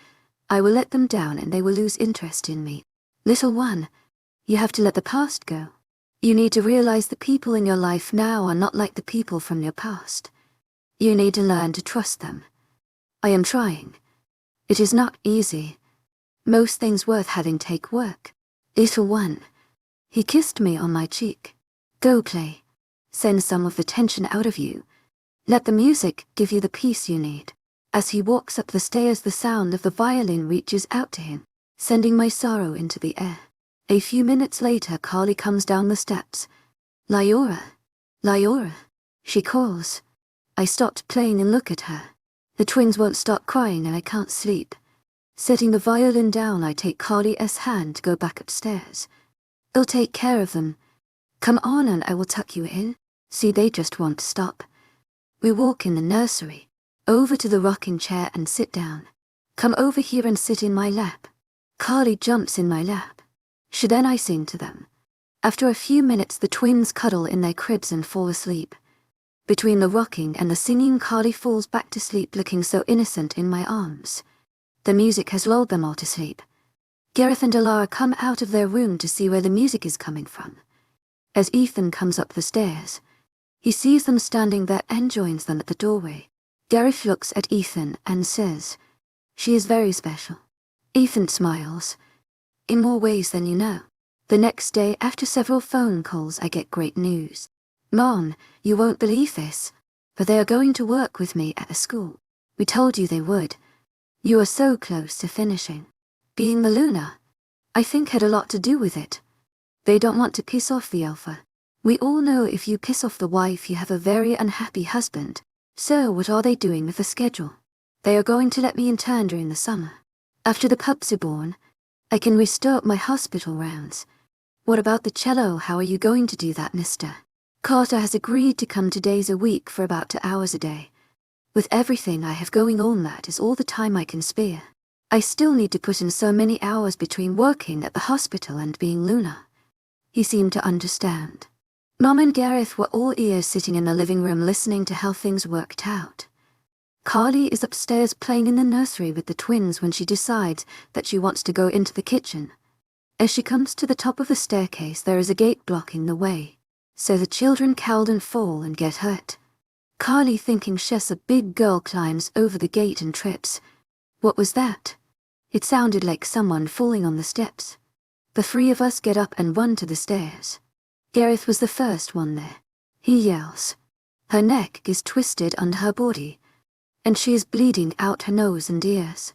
I will let them down and they will lose interest in me. Little one, you have to let the past go. You need to realize the people in your life now are not like the people from your past. You need to learn to trust them. I am trying. It is not easy. Most things worth having take work. Little one. He kissed me on my cheek. Go play. Send some of the tension out of you. Let the music give you the peace you need. As he walks up the stairs, the sound of the violin reaches out to him, sending my sorrow into the air. A few minutes later, Carly comes down the steps. Lyora. Lyora. She calls. I stopped playing and look at her. The twins won't stop crying and I can't sleep. Setting the violin down, I take Carly's hand to go back upstairs. I'll take care of them. Come on and I will tuck you in. See, they just won't stop. We walk in the nursery, over to the rocking chair and sit down. Come over here and sit in my lap. Carly jumps in my lap. Then I sing to them. After a few minutes, the twins cuddle in their cribs and fall asleep. Between the rocking and the singing, Carly falls back to sleep looking so innocent in my arms. The music has lulled them all to sleep. Gareth and Alara come out of their room to see where the music is coming from. As Ethan comes up the stairs, he sees them standing there and joins them at the doorway. Gareth looks at Ethan and says, "She is very special." Ethan smiles. "In more ways than you know." The next day, after several phone calls, I get great news. "Mom, you won't believe this, but they are going to work with me at a school. We told you they would. You are so close to finishing." Being the Luna, I think, had a lot to do with it. They don't want to piss off the alpha. We all know if you piss off the wife, you have a very unhappy husband. So what are they doing with the schedule? They are going to let me intern during the summer. After the pups are born, I can restart my hospital rounds. What about the cello? How are you going to do that, mister? Carter has agreed to come 2 days a week for about 2 hours a day. With everything I have going on, that is all the time I can spare. I still need to put in so many hours between working at the hospital and being Luna. He seemed to understand. Mom and Gareth were all ears, sitting in the living room listening to how things worked out. Carly is upstairs playing in the nursery with the twins when she decides that she wants to go into the kitchen. As she comes to the top of the staircase, there is a gate blocking the way, so the children cowered and fall and get hurt. Carly, thinking she's a big girl, climbs over the gate and trips. What was that? It sounded like someone falling on the steps. The 3 of us get up and run to the stairs. Gareth was the first one there. He yells. Her neck is twisted under her body, and she is bleeding out her nose and ears.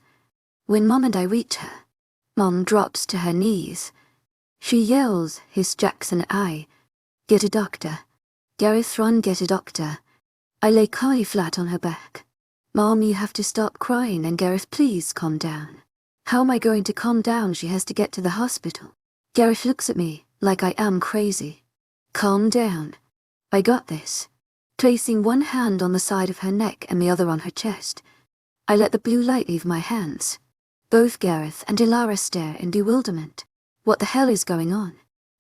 When Mom and I reach her, Mom drops to her knees. She yells, "Hiss Jackson, get a doctor. Gareth, run, get a doctor." I lay Carly flat on her back. Mom, you have to stop crying, and Gareth, please calm down. How am I going to calm down? She has to get to the hospital. Gareth looks at me like I am crazy. Calm down. I got this. Placing one hand on the side of her neck and the other on her chest, I let the blue light leave my hands. Both Gareth and Ilara stare in bewilderment. What the hell is going on?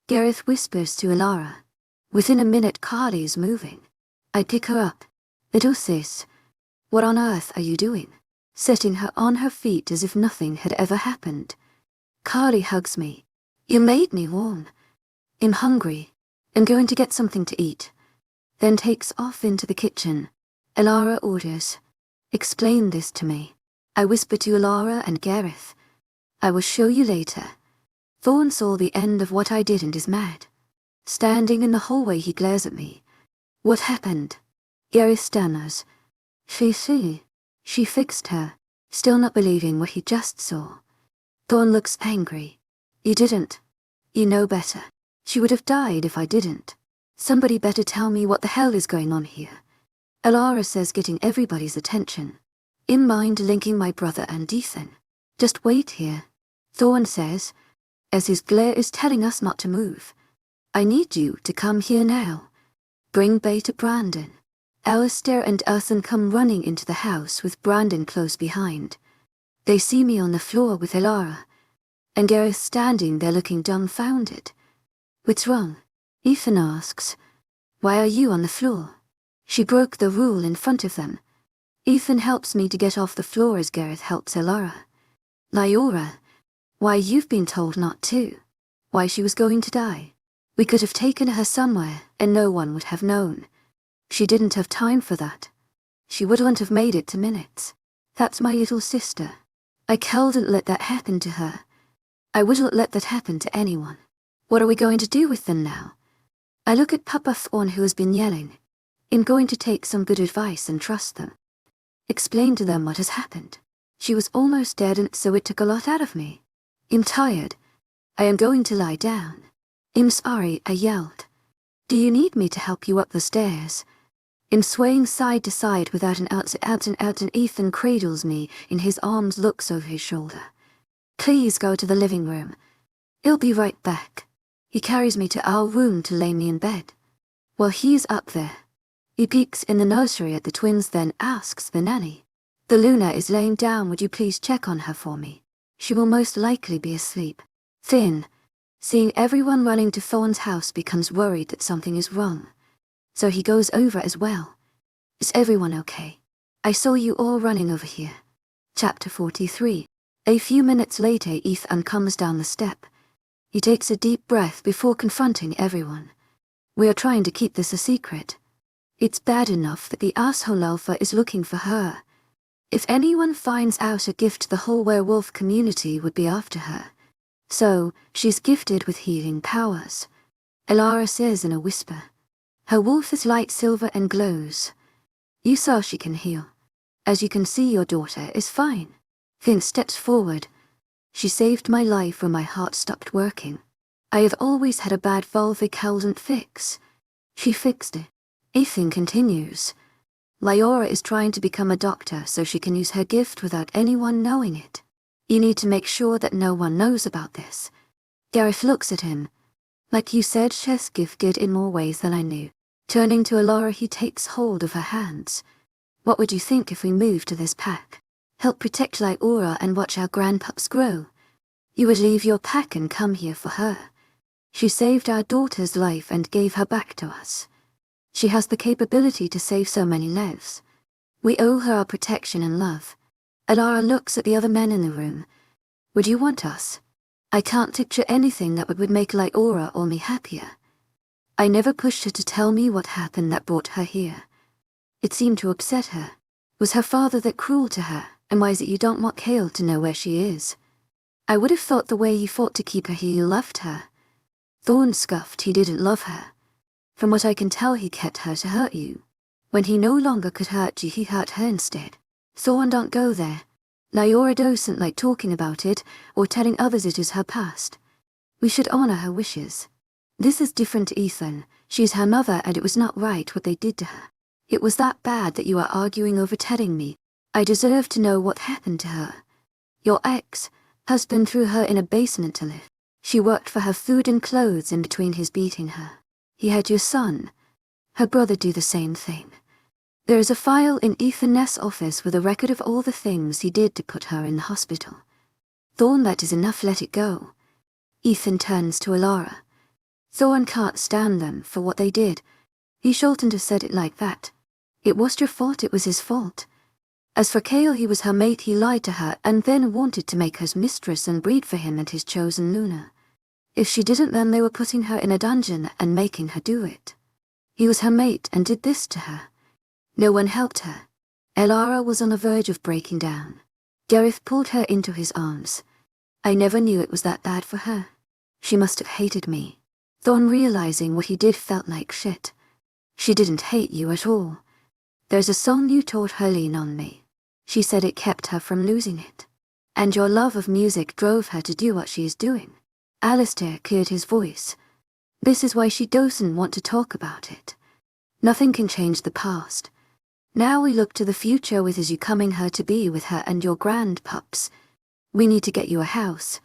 Gareth whispers to Ilara. Within a minute, Carly's moving. I pick her up. Little sis, what on earth are you doing? Setting her on her feet as if nothing had ever happened. Carly hugs me. You made me warm. I'm hungry. I'm going to get something to eat. Then takes off into the kitchen. Ilara orders. Explain this to me. I whisper to Ilara and Gareth. I will show you later. Thorn saw the end of what I did and is mad. Standing in the hallway, he glares at me. What happened? Gareth stammers. She fixed her, still not believing what he just saw. Thorn looks angry. You didn't. You know better. She would have died if I didn't. Somebody better tell me what the hell is going on here. Ilara says, getting everybody's attention. In mind linking my brother and Ethan. Just wait here. Thorn says, as his glare is telling us not to move. I need you to come here now. Bring Bay to Brandon. Alistair and Ethan come running into the house with Brandon close behind. They see me on the floor with Ilara, and Gareth standing there looking dumbfounded. What's wrong? Ethan asks. Why are you on the floor? She broke the rule in front of them. Ethan helps me to get off the floor as Gareth helps Ilara. Lyora, why, you've been told not to. Why, she was going to die. We could have taken her somewhere and no one would have known. She didn't have time for that. She wouldn't have made it to minutes. That's my little sister. I couldn't let that happen to her. I wouldn't let that happen to anyone. What are we going to do with them now? I look at Papa Thorn, who has been yelling. I'm going to take some good advice and trust them. Explain to them what has happened. She was almost dead, and so it took a lot out of me. I'm tired. I am going to lie down. I'm sorry, I yelled. Do you need me to help you up the stairs? I'm swaying side to side without an out, and Ethan cradles me in his arms, looks over his shoulder. Please go to the living room. I'll be right back. He carries me to our room to lay me in bed. While he's up there, he peeks in the nursery at the twins, then asks the nanny. The Luna is laying down, would you please check on her for me? She will most likely be asleep. Finn, seeing everyone running to Thorn's house, becomes worried that something is wrong. So he goes over as well. Is everyone okay? I saw you all running over here. Chapter 43. A few minutes later, Ethan comes down the step. He takes a deep breath before confronting everyone. We are trying to keep this a secret. It's bad enough that the asshole alpha is looking for her. If anyone finds out a gift, the whole werewolf community would be after her. So, she's gifted with healing powers. Ilara says in a whisper. Her wolf is light silver and glows. You saw she can heal. As you can see, your daughter is fine. Finn steps forward. She saved my life when my heart stopped working. I have always had a bad vulvic couldn't fix. She fixed it. Ethan continues. Lyora is trying to become a doctor so she can use her gift without anyone knowing it. You need to make sure that no one knows about this. Gareth looks at him. Like you said, she's gifted in more ways than I knew. Turning to Alara, he takes hold of her hands. What would you think if we moved to this pack? Help protect Lyora and watch our grandpups grow. You would leave your pack and come here for her. She saved our daughter's life and gave her back to us. She has the capability to save so many lives. We owe her our protection and love. Alara looks at the other men in the room. Would you want us? I can't picture anything that would make Lyora or me happier. I never pushed her to tell me what happened that brought her here. It seemed to upset her. Was her father that cruel to her, and why is it you don't want Kale to know where she is? I would have thought the way you fought to keep her here you loved her. Thorn scoffed he didn't love her. From what I can tell he kept her to hurt you. When he no longer could hurt you he hurt her instead. Thorn don't go there. Lyora doesn't like talking about it, or telling others it is her past. We should honor her wishes. This is different to Ethan. She is her mother and it was not right what they did to her. It was that bad that you are arguing over telling me. I deserve to know what happened to her. Your ex-husband threw her in a basement to live. She worked for her food and clothes in between his beating her. He had your son. Her brother do the same thing. There is a file in Ethan's office with a record of all the things he did to put her in the hospital. Thorn, that is enough, let it go. Ethan turns to Alara. Thorn can't stand them for what they did. He shouldn't have said it like that. It was your fault, it was his fault. As for Kale, he was her mate, he lied to her and then wanted to make her his mistress and breed for him and his chosen Luna. If she didn't, then they were putting her in a dungeon and making her do it. He was her mate and did this to her. No one helped her. Alara was on the verge of breaking down. Gareth pulled her into his arms. I never knew it was that bad for her. She must have hated me. Thorn, realizing what he did, felt like shit. She didn't hate you at all. There's a song you taught her, Lean on Me. She said it kept her from losing it. And your love of music drove her to do what she is doing. Alistair cleared his voice. This is why she doesn't want to talk about it. Nothing can change the past. Now we look to the future with you coming her to be with her and your grandpups. We need to get you a house.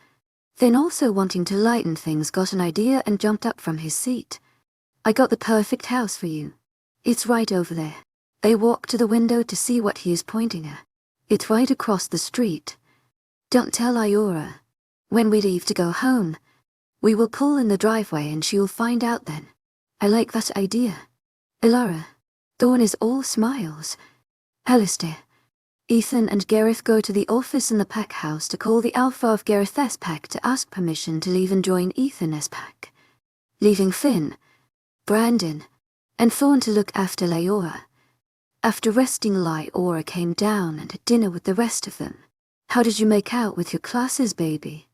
Then, also wanting to lighten things, got an idea and jumped up from his seat. I got the perfect house for you. It's right over there. They walk to the window to see what he is pointing at. It's right across the street. Don't tell Lyora. When we leave to go home, we will pull in the driveway and she'll find out then. I like that idea. Alara. Thorn is all smiles. Alistair. Ethan and Gareth go to the office in the pack house to call the alpha of Gareth's pack to ask permission to leave and join Ethan's pack. Leaving Finn, Brandon, and Thorn to look after Lyora. After resting, Lyora came down and had dinner with the rest of them. How did you make out with your classes, baby?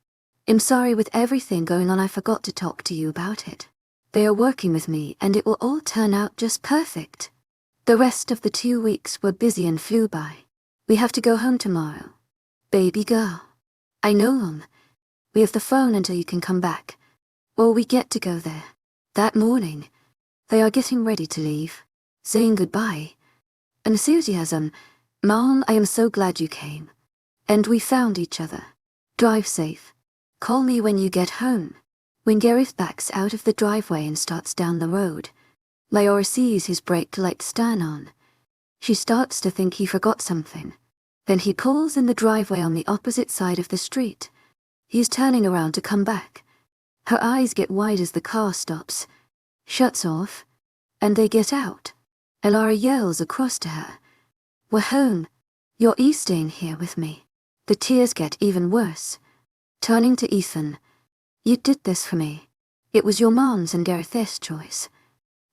I'm sorry, with everything going on I forgot to talk to you about it. They are working with me and it will all turn out just perfect. The rest of the 2 weeks were busy and flew by. We have to go home tomorrow. Baby girl. I know. We have the phone until you can come back. Or we get to go there. That morning, they are getting ready to leave. Saying goodbye. Enthusiasm. Mom, I am so glad you came. And we found each other. Drive safe. Call me when you get home. When Gareth backs out of the driveway and starts down the road, Lyora sees his brake lights turn on. She starts to think he forgot something. Then he pulls in the driveway on the opposite side of the street. He's turning around to come back. Her eyes get wide as the car stops, shuts off, and they get out. Alara yells across to her. We're home. You're staying here with me. The tears get even worse. Turning to Ethan. You did this for me. It was your mom's and Gareth's choice.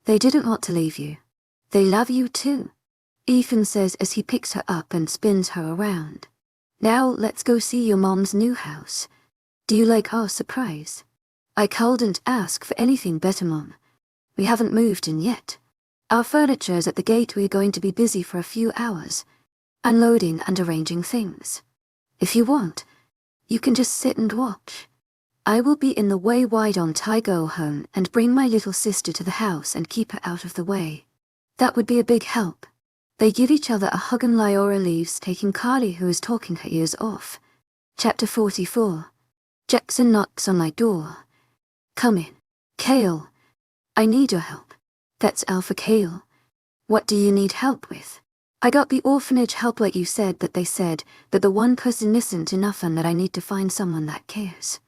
They didn't want to leave you. They love you too. Ethan says as he picks her up and spins her around. Now let's go see your mom's new house. Do you like our surprise? I couldn't ask for anything better, Mom. We haven't moved in yet. Our furniture's at the gate. We're going to be busy for a few hours, unloading and arranging things. If you want, you can just sit and watch. I will be in the way wide on I go home and bring my little sister to the house and keep her out of the way. That would be a big help. They give each other a hug and Lyora leaves, taking Carly, who is talking her ears off. Chapter 44. Jackson knocks on my door. Come in. Kale. I need your help. That's Alpha Kale. What do you need help with? I got the orphanage help like you said, but they said that the one person isn't enough and that I need to find someone that cares.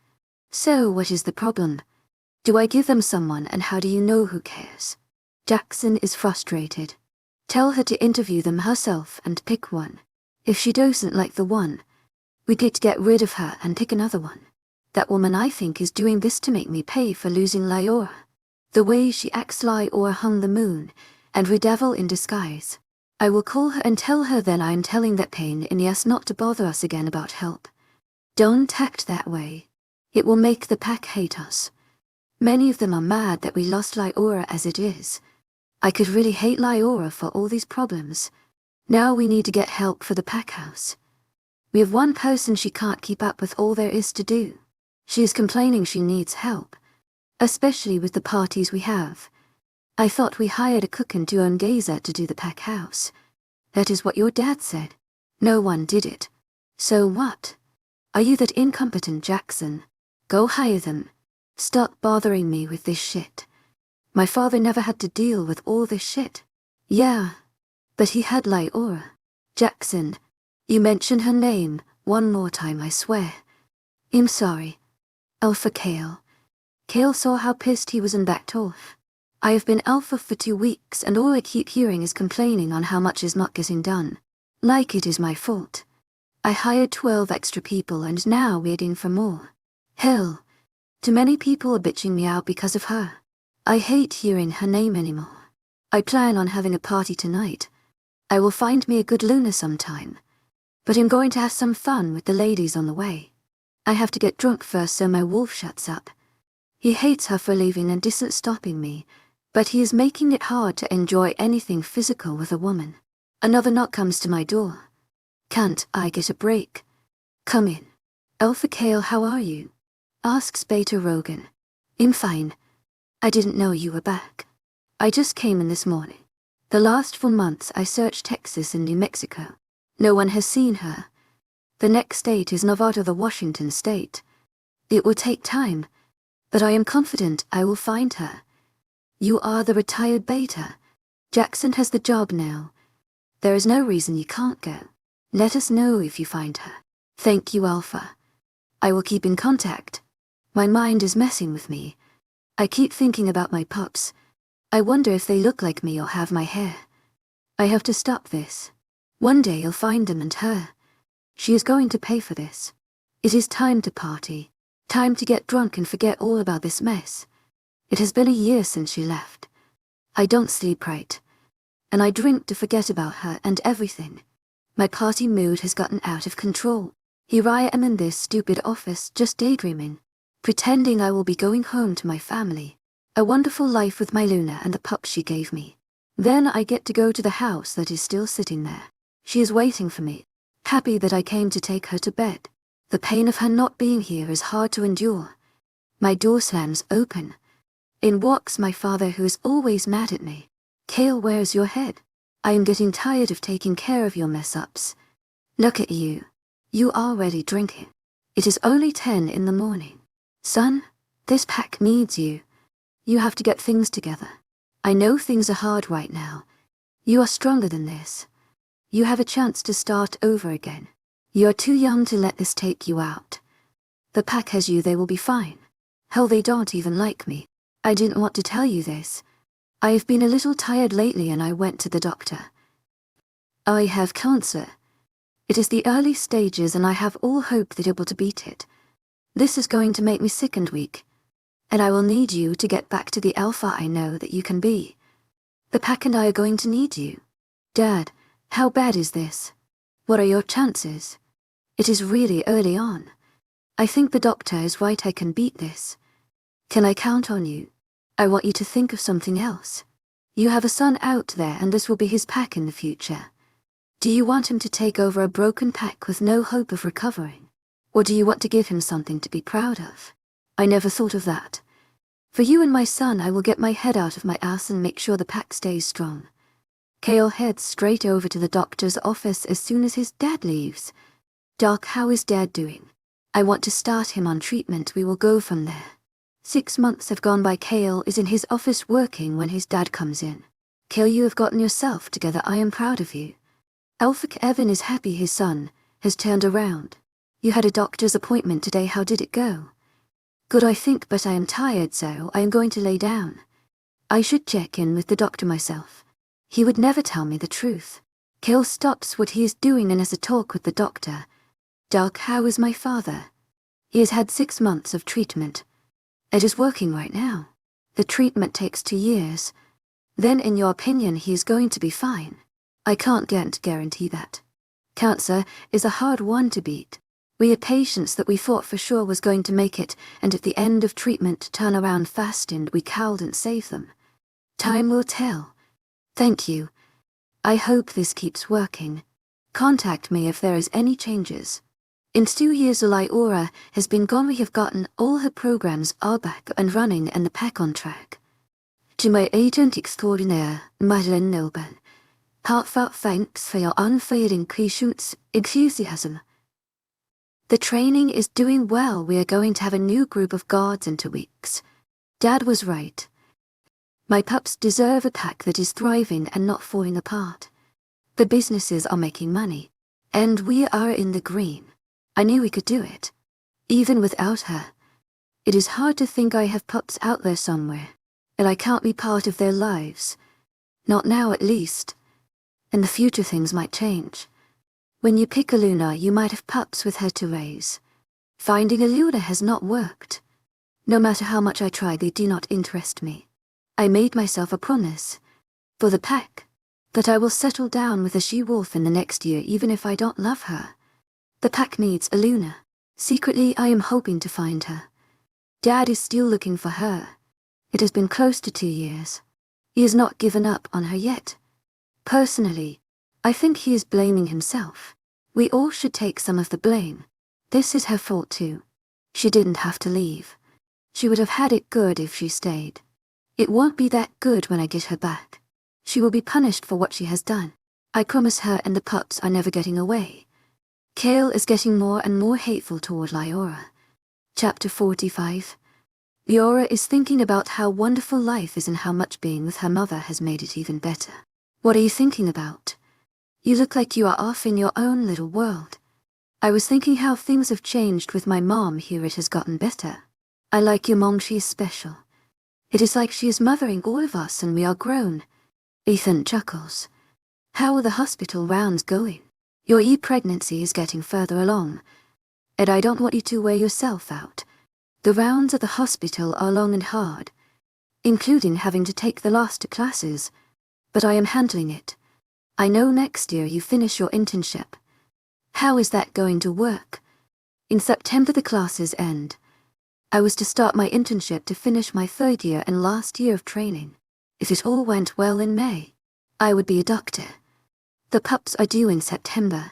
So what is the problem? Do I give them someone, and how do you know who cares? Jackson is frustrated. Tell her to interview them herself and pick one. If she doesn't like the one, we get to get rid of her and pick another one. That woman, I think, is doing this to make me pay for losing Lyora. The way she acts Lyora hung the moon, and redevil in disguise. I will call her and tell her then I am telling that pain in yes not to bother us again about help. Don't act that way. It will make the pack hate us. Many of them are mad that we lost Lyora as it is. I could really hate Lyora for all these problems. Now we need to get help for the pack house. We have one person she can't keep up with all there is to do. She is complaining she needs help, especially with the parties we have. I thought we hired a cook and 2 Gazer to do the pack house. That is what your dad said. No one did it. So what? Are you that incompetent, Jackson? Go hire them. Stop bothering me with this shit. My father never had to deal with all this shit. Yeah, but he had Lyora. Jackson, you mention her name one more time, I swear. I'm sorry. Alpha Kale. Kale saw how pissed he was and backed off. I have been Alpha for 2 weeks and all I keep hearing is complaining on how much is not getting done. Like it is my fault. I hired 12 extra people and now waiting for more. Hell, too many people are bitching me out because of her. I hate hearing her name anymore. I plan on having a party tonight. I will find me a good Luna sometime. But I'm going to have some fun with the ladies on the way. I have to get drunk first so my wolf shuts up. He hates her for leaving and isn't stopping me, but he is making it hard to enjoy anything physical with a woman. Another knock comes to my door. Can't I get a break? Come in. Alpha Kale, how are you? Asks Beta Rogan. I'm fine. I didn't know you were back. I just came in this morning. The last 4 months I searched Texas and New Mexico. No one has seen her. The next state is Nevada, the Washington state. It will take time, but I am confident I will find her. You are the retired Beta. Jackson has the job now. There is no reason you can't go. Let us know if you find her. Thank you, Alpha. I will keep in contact. My mind is messing with me. I keep thinking about my pups. I wonder if they look like me or have my hair. I have to stop this. One day I'll find them and her. She is going to pay for this. It is time to party. Time to get drunk and forget all about this mess. It has been a year since she left. I don't sleep right. And I drink to forget about her and everything. My party mood has gotten out of control. Here I am in this stupid office just daydreaming, pretending I will be going home to my family. A wonderful life with my Luna and the pup she gave me. Then I get to go to the house that is still sitting there. She is waiting for me, happy that I came to take her to bed. The pain of her not being here is hard to endure. My door slams open. In walks my father, who is always mad at me. Kale, where's your head? I am getting tired of taking care of your mess-ups. Look at you. You are already drinking. It is only 10 in the morning. Son, this pack needs you. You have to get things together. I know things are hard right now. You are stronger than this. You have a chance to start over again. You are too young to let this take you out. The pack has you, they will be fine. Hell, they don't even like me. I didn't want to tell you this. I have been a little tired lately and I went to the doctor. I have cancer. It is the early stages and I have all hope that able to beat it. This is going to make me sick and weak. And I will need you to get back to the Alpha I know that you can be. The pack and I are going to need you. Dad, how bad is this? What are your chances? It is really early on. I think the doctor is right, I can beat this. Can I count on you? I want you to think of something else. You have a son out there and this will be his pack in the future. Do you want him to take over a broken pack with no hope of recovering? Or do you want to give him something to be proud of? I never thought of that. For you and my son, I will get my head out of my ass and make sure the pack stays strong. Kale heads straight over to the doctor's office as soon as his dad leaves. Doc, how is Dad doing? I want to start him on treatment. We will go from there. 6 months have gone by. Kale is in his office working when his dad comes in. Kale, you have gotten yourself together. I am proud of you. Elphick Evan is happy his son has turned around. You had a doctor's appointment today. How did it go? Good, I think, but I am tired, so I am going to lay down. I should check in with the doctor myself. He would never tell me the truth. Kale stops what he is doing and has a talk with the doctor. Doc, how is my father? He has had 6 months of treatment. It is working right now. The treatment takes 2 years. Then, in your opinion, he is going to be fine. I can't guarantee that. Cancer is a hard one to beat. We had patients that we thought for sure was going to make it, and at the end of treatment turn around fast, and we couldn't save them. Time will tell. Thank you. I hope this keeps working. Contact me if there is any changes. In 2 years Laura has been gone. We have gotten all her programs all back and running and the pack on track. To my agent extraordinaire, Madeleine Nilben, heartfelt thanks for your unfailing patience, enthusiasm. The training is doing well. We are going to have a new group of guards in 2 weeks. Dad was right. My pups deserve a pack that is thriving and not falling apart. The businesses are making money, and we are in the green. I knew we could do it, even without her. It is hard to think I have pups out there somewhere, and I can't be part of their lives. Not now, at least. In the future things might change. When you pick a Luna, you might have pups with her to raise. Finding a Luna has not worked. No matter how much I try, they do not interest me. I made myself a promise, for the pack, that I will settle down with a she-wolf in the next year even if I don't love her. The pack needs a Luna. Secretly, I am hoping to find her. Dad is still looking for her. It has been close to 2 years. He has not given up on her yet. Personally, I think he is blaming himself. We all should take some of the blame. This is her fault too. She didn't have to leave. She would have had it good if she stayed. It won't be that good when I get her back. She will be punished for what she has done. I promise her, and the pups are never getting away. Kale is getting more and more hateful toward Laura. Chapter 45. Laura is thinking about how wonderful life is and how much being with her mother has made it even better. What are you thinking about? You look like you are off in your own little world. I was thinking how things have changed with my mom here. It has gotten better. I like your mom. She is special. It is like she is mothering all of us and we are grown. Ethan chuckles. How are the hospital rounds going? Your pregnancy is getting further along. And I don't want you to wear yourself out. The rounds at the hospital are long and hard, including having to take the last 2 classes. But I am handling it. I know next year you finish your internship. How is that going to work? In September the classes end. I was to start my internship to finish my 3rd year and last year of training. If it all went well in May, I would be a doctor. The pups are due in September,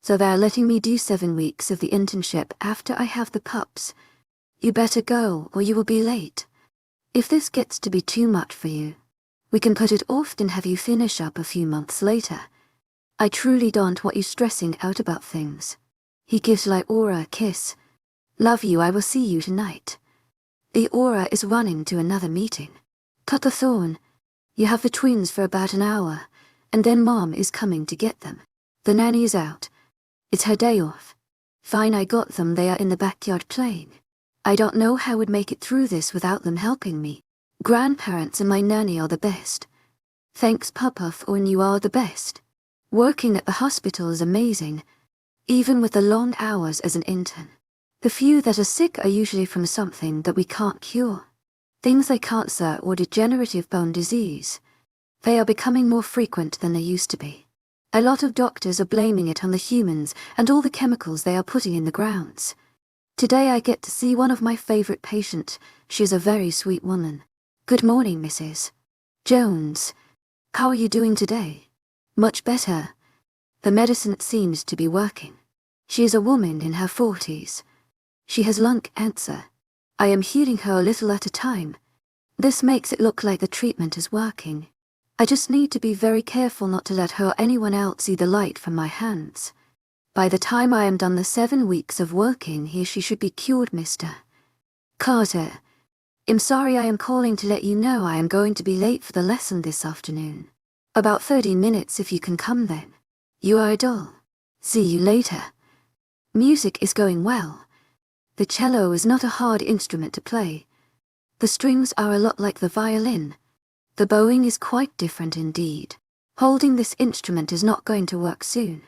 so they are letting me do 7 weeks of the internship after I have the pups. You better go or you will be late. If this gets to be too much for you, we can put it off and have you finish up a few months later. I truly don't want you stressing out about things. He gives Laura a kiss. Love you. I will see you tonight. Laura is running to another meeting. Papa Thorne, you have the twins for about an hour, and then Mom is coming to get them. The nanny is out. It's her day off. Fine, I got them. They are in the backyard playing. I don't know how I would make it through this without them helping me. Grandparents and my nanny are the best. Thanks, Papa Thorne, you are the best. Working at the hospital is amazing, even with the long hours as an intern. The few that are sick are usually from something that we can't cure. Things like cancer or degenerative bone disease. They are becoming more frequent than they used to be. A lot of doctors are blaming it on the humans and all the chemicals they are putting in the grounds. Today I get to see one of my favorite patients. She is a very sweet woman. Good morning, Mrs. Jones. How are you doing today? Much better. The medicine seems to be working. She is a woman in her 40s. She has lung cancer. I am healing her a little at a time. This makes it look like the treatment is working. I just need to be very careful not to let her or anyone else see the light from my hands. By the time I am done the 7 weeks of working here, she should be cured, Mr. Carter. I'm sorry, I am calling to let you know I am going to be late for the lesson this afternoon. About 30 minutes if you can come then. You are a doll. See you later. Music is going well. The cello is not a hard instrument to play. The strings are a lot like the violin. The bowing is quite different indeed. Holding this instrument is not going to work soon.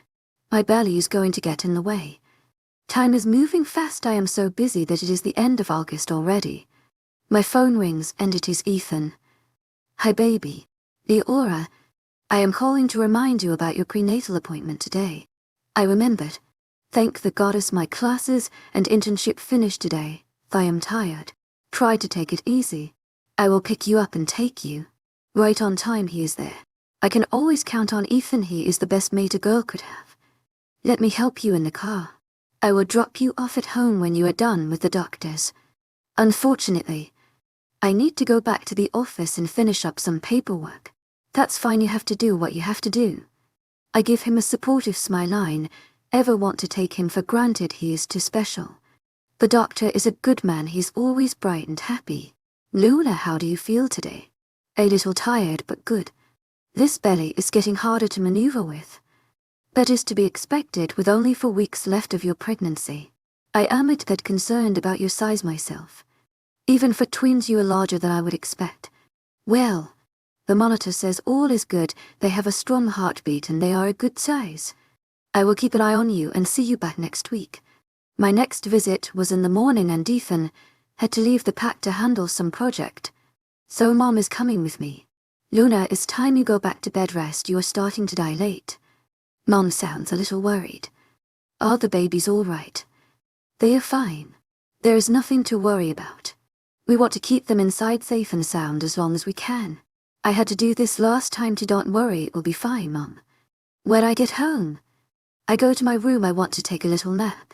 My belly is going to get in the way. Time is moving fast. I am so busy that it is the end of August already. My phone rings and it is Ethan. Hi baby. Leora. I am calling to remind you about your prenatal appointment today. I remembered. Thank the goddess my classes and internship finished today. I am tired. Try to take it easy. I will pick you up and take you. Right on time he is there. I can always count on Ethan. He is the best mate a girl could have. Let me help you in the car. I will drop you off at home when you are done with the doctors. Unfortunately, I need to go back to the office and finish up some paperwork. That's fine, you have to do what you have to do. I give him a supportive smile. Ever want to take him for granted, he is too special. The doctor is a good man, he's always bright and happy. Luna, how do you feel today? A little tired but good. This belly is getting harder to maneuver with. That is to be expected with only 4 weeks left of your pregnancy. I am a bit concerned about your size myself. Even for twins you are larger than I would expect. Well, the monitor says all is good, they have a strong heartbeat and they are a good size. I will keep an eye on you and see you back next week. My next visit was in the morning and Ethan had to leave the pack to handle some project. So Mom is coming with me. Luna, it's time you go back to bed, rest, you are starting to die late. Mom sounds a little worried. Are the babies all right? They are fine. There is nothing to worry about. We want to keep them inside safe and sound as long as we can. I had to do this last time too, don't worry, it will be fine, Mom. When I get home, I go to my room, I want to take a little nap.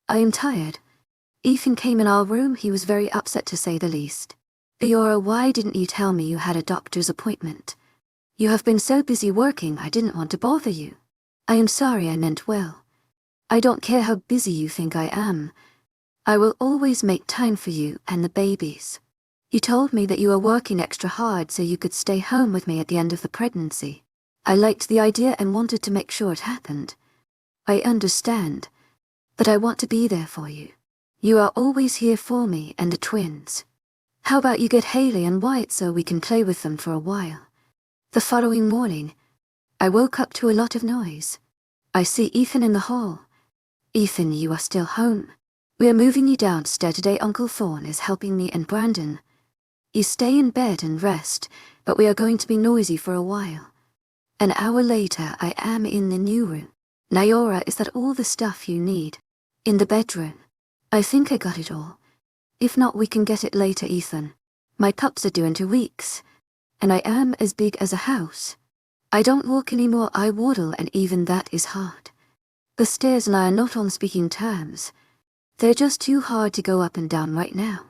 I am tired. Ethan came in our room, he was very upset to say the least. Leora, why didn't you tell me you had a doctor's appointment? You have been so busy working, I didn't want to bother you. I am sorry, I meant well. I don't care how busy you think I am. I will always make time for you and the babies. You told me that you were working extra hard so you could stay home with me at the end of the pregnancy. I liked the idea and wanted to make sure it happened. I understand, but I want to be there for you. You are always here for me and the twins. How about you get Haley and Wyatt so we can play with them for a while? The following morning, I woke up to a lot of noise. I see Ethan in the hall. Ethan, you are still home. We are moving you downstairs today. Uncle Thorne is helping me and Brandon. You stay in bed and rest, but we are going to be noisy for a while. An hour later, I am in the new room. Nyora, is that all the stuff you need? In the bedroom. I think I got it all. If not, we can get it later, Ethan. My pups are due in 2 weeks, and I am as big as a house. I don't walk anymore, I waddle, and even that is hard. The stairs and I are not on speaking terms. They're just too hard to go up and down right now.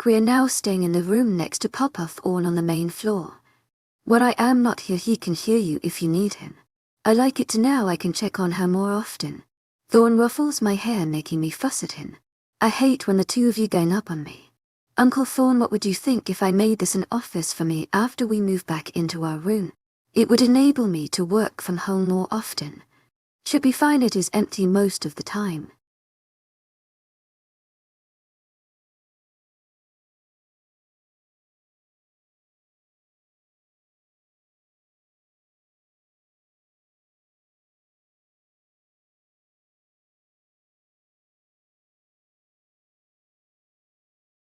We are now staying in the room next to Papa Thorne on the main floor. When I am not here, he can hear you if you need him. I like it now I can check on her more often. Thorne ruffles my hair, making me fuss at him. I hate when the two of you gang up on me. Uncle Thorne, what would you think if I made this an office for me after we move back into our room? It would enable me to work from home more often. Should be fine, it is empty most of the time.